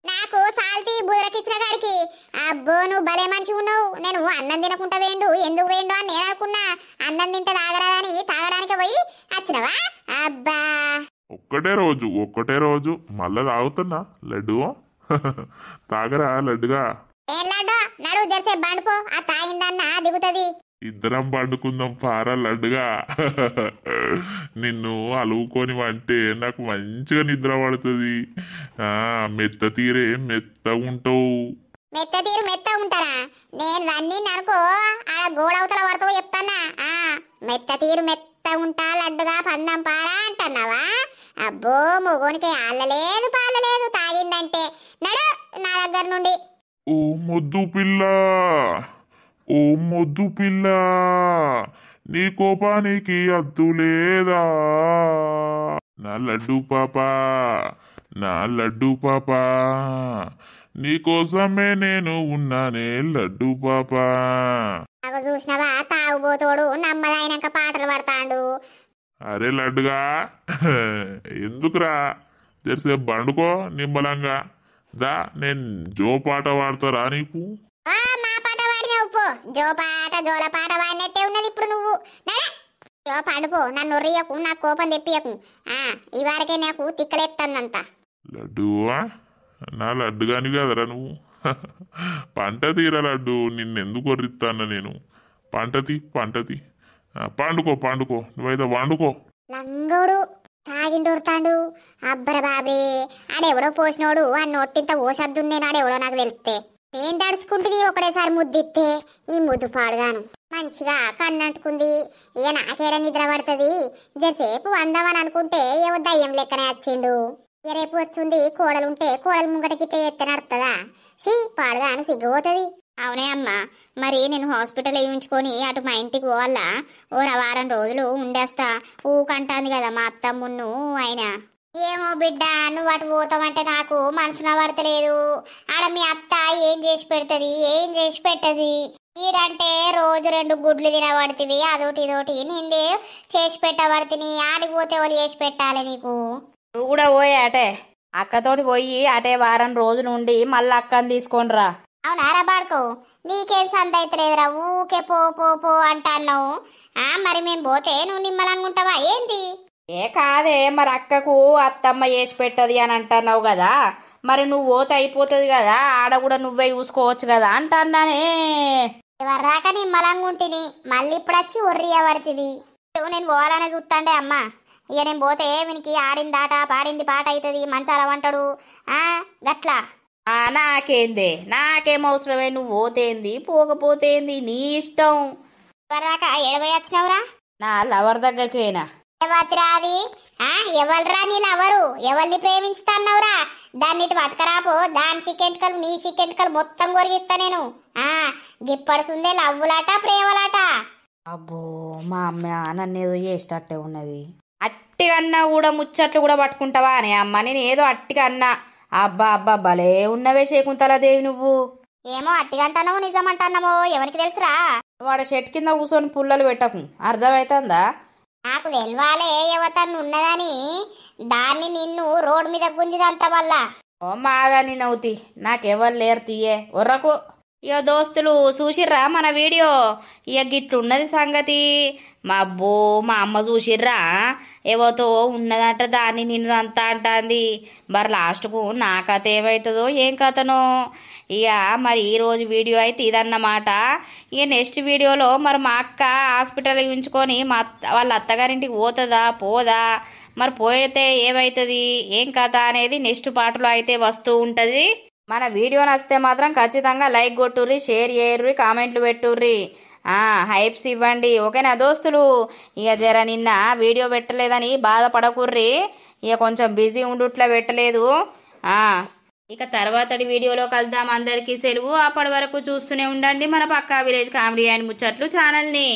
నాకు సాల్తీ బుర్రకిచ్చిన కాడికి అబ్బో నువ్వు భలే మనిషి ఉన్నావు. నేను అన్నం తినకుండా వేండు ఎందుకు వేండు అని నేను అనుకున్నా. అన్నం తింటే తాగరాదని తాగడానికి పోయి వచ్చినవా? అబ్బా ఒక్కటే రోజు మళ్ళా తాగుతున్నా లడ్డు. తాగరా లడ్డుగా. ఏం లాడో నడు జరిసే బండుపో, ఆ తాగిందన్న దిగుతుంది. ఇద్దరం పండుకుందాం పారా లడ్డుగా. నిన్ను అలువుకొని అంటే నాకు మంచిగా నిద్ర పడుతుంది. మెత్త తీరే మెత్త ఉంటావు. మెత్త తీరు మెత్త ఉంటారా? నేను రన్నీ అనుకో ఆడ గోడవతల పడతావు చెప్తానా. మెత్త తీరు మెత్త ఉంటా లడ్డుగా పందం పారా అంటున్నావా? అబ్బో మొగోనికి ఆళ్ళలేదు పాలలేదు తాగిందంటే. నడు నా దగ్గర నుండి. ఓ మొద్దు పిల్ల, ఓ మొద్దు పిల్ల, నీ కోపానికి అద్దు లేదా? నా లడ్డు పాపా, నా లడ్డు పాపా, నీకోసమే నేను ఉన్నానే లడ్డు పాపా. నాకు చూసినవా తాగుబోతోడు నమ్మదైనాక పాటలు పడతాండు. అరే లడ్డుగా ఎందుకురా జరసేపు బండుకో నిమ్మలంగా. దా నేను జో పాట పాడతారా నీకు? మా పాట పాడినావు పో. జోల పాట పాడినట్టే ఉన్నది ఇప్పుడు నువ్వు. జో పాడుపో, నన్ను రియకు, నా కోపం తెప్పియకు. ఈ వారికే నాకు తిక్కలేస్తుందంత. లడ్డు నా లడ్డుగాని కదరా నువ్వు. పంట తీర లడ్డు, నిన్నెందుకు కొర్రిస్తాను నేను. పంటతి పండుకో నువ్వైతే వండుకో. లంగోడు తాగిండోరుతాండు. అబ్బర బాబే ఆడెవడో పోసినోడు ఆ నొట్టింత ఓసద్దున్నే నాడెవడో నాకు తెలిస్తే నేను తడుచుకుంటుంది ఒకటేసారి ముద్దిస్తే. ఈ ముద్దు పాడుగాను మంచిగా కన్నంటుకుంది. ఇక నాకేడ నిద్ర పడుతుంది. జసేపు వందామని అనుకుంటే ఏవో దయ్యం లెక్కనే వచ్చిండు. ఇక రేపు వస్తుంది కోడలుంటే కోడలు ముంగటకి ఎత్తే నడుతుందా? పాడుగాను సిగ్గుపోతుంది. అవునే అమ్మా, మరి నేను హాస్పిటల్ ఉంచుకొని అటు మా ఇంటికి పోవాలా? వారం రోజులు ఉండేస్తా ఊకంటాంది కదా మా అత్తమ్మును ఆయన. ఏమో బిడ్డ, నువ్వు అటు పోతామంటే నాకు మనసున పడతలేదు. ఆడ మీ అత్త ఏం చేసి పెట్టది. ఈడంటే రోజు 2 గుడ్లు తినబడుతుంది, అదోటి ఇదోటి నిండే చేసి పెట్టబడుతుంది. ఆడికి పోతే వాళ్ళు చేసి పెట్టాలి నీకు. నువ్వు కూడా పోయి అటే అక్కతోటి పోయి అటే వారం రోజులు ఉండి మళ్ళీ అక్కని తీసుకొని రా. అవునారా బాడుకో, నీకేం సంత అయితలేదురా, ఊకే పో పో పో అంటాన్నావు. మరి మేము పోతే నువ్వు నిమ్మలంగా ఉంటావా ఏంది? ఏ కాదే, మరి అక్కకు అత్తమ్మ చేసి పెట్టది అని అంటున్నావు కదా, మరి నువ్వు పోతే అయిపోతుంది కదా, ఆడ కూడా నువ్వే చూసుకోవచ్చు కదా అంటానే. ఎవర్రాక నిమ్మలంగా ఉంటుంది, మళ్ళీ ఇప్పుడు వచ్చి ఒర్రియబడుతుంది. నేను పోవాలనే చూస్తాండే అమ్మ. ఇక నేను పోతే వీనికి ఆడిందాట పాడింది పాట అవుతుంది, మంచాల వంటడు గట్లా. నాకేం అవసరమే, నువ్వు పోతేంది పోకపోతేంది నీ ఇష్టం. ఎవర్రాక ఎడబోయి వచ్చినవురా? నా లవర్ దగ్గరికి పోయినా. అది ఎవరురా నీ లవరు? ఎవరిని ప్రేమించుతాన్నవురా? దాన్ని ఇటు పట్టుకరాపో, దాని చికెంట్కలు నీ చికెంట్కలు మొత్తం కొరిగిస్తా నేను. గిప్పడుసుందే లవ్వులాట ప్రేమలాట. అబ్బో మా అమ్మ నన్ను ఏదో చేసేటట్టే ఉన్నది. అట్టిగా అన్నా కూడా ముచ్చట్లు కూడా పట్టుకుంటావా అని అమ్మ, నేను ఏదో అట్టిగా అన్నా. అబ్బా అబ్బా భలే ఉన్నవే శకుంతలాదేవి నువ్వు. ఏమో అట్టిగంటానో నిజమంటానమో ఎవరికి తెలుసురా? వాడు చెట్టు కింద కూర్చొని పుల్లలు పెట్టకు, అర్థమవుతుందా? నాకు తెలవాలే యువతను ఉన్నదని. దాన్ని నిన్ను రోడ్డు మీద గుంజిదంత వల్ల. ఓ మాదాని నవ్వుతి, నాకెవరు లేరు తీయే ఒర్రకు. ఇక దోస్తులు చూసిర్రా మన వీడియో? ఇక గిట్లున్నది సంగతి. మా అబ్బో మా అమ్మ చూసిర్రా, ఎవతో ఉన్నదంట దాన్ని నిన్ను అంతా అంటుంది. మరి లాస్ట్కు నా కథ ఏమవుతుందో ఏం కథనో. ఇక మరి ఈరోజు వీడియో అయితే ఇదన్నమాట. ఇక నెక్స్ట్ వీడియోలో మరి మా అక్క హాస్పిటల్ ఉంచుకొని వాళ్ళ అత్తగారింటికి పోతుందా పోదా, మరి పోయితే ఏమవుతుంది ఏం కథ అనేది నెక్స్ట్ పాటలో అయితే వస్తూ ఉంటుంది. మన వీడియో నచ్చితే మాత్రం ఖచ్చితంగా లైక్ కొట్టుర్రి, షేర్ చేయర్రి, కామెంట్లు పెట్టుర్రి, హైప్స్ ఇవ్వండి. ఓకేనా దోస్తులు? ఇక జర నిన్న వీడియో పెట్టలేదని బాధపడకుర్రి, ఇక కొంచెం బిజీ ఉండుట్లా పెట్టలేదు. ఇక తర్వాతటి వీడియోలో కలుద్దాం. అందరికీ సెలవు. అప్పటి వరకు చూస్తూనే ఉండండి మన పక్కా విలేజ్ కామెడీ అండ్ ముచ్చట్లు ఛానల్ని.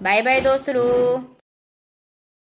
బై బై దోస్తులు.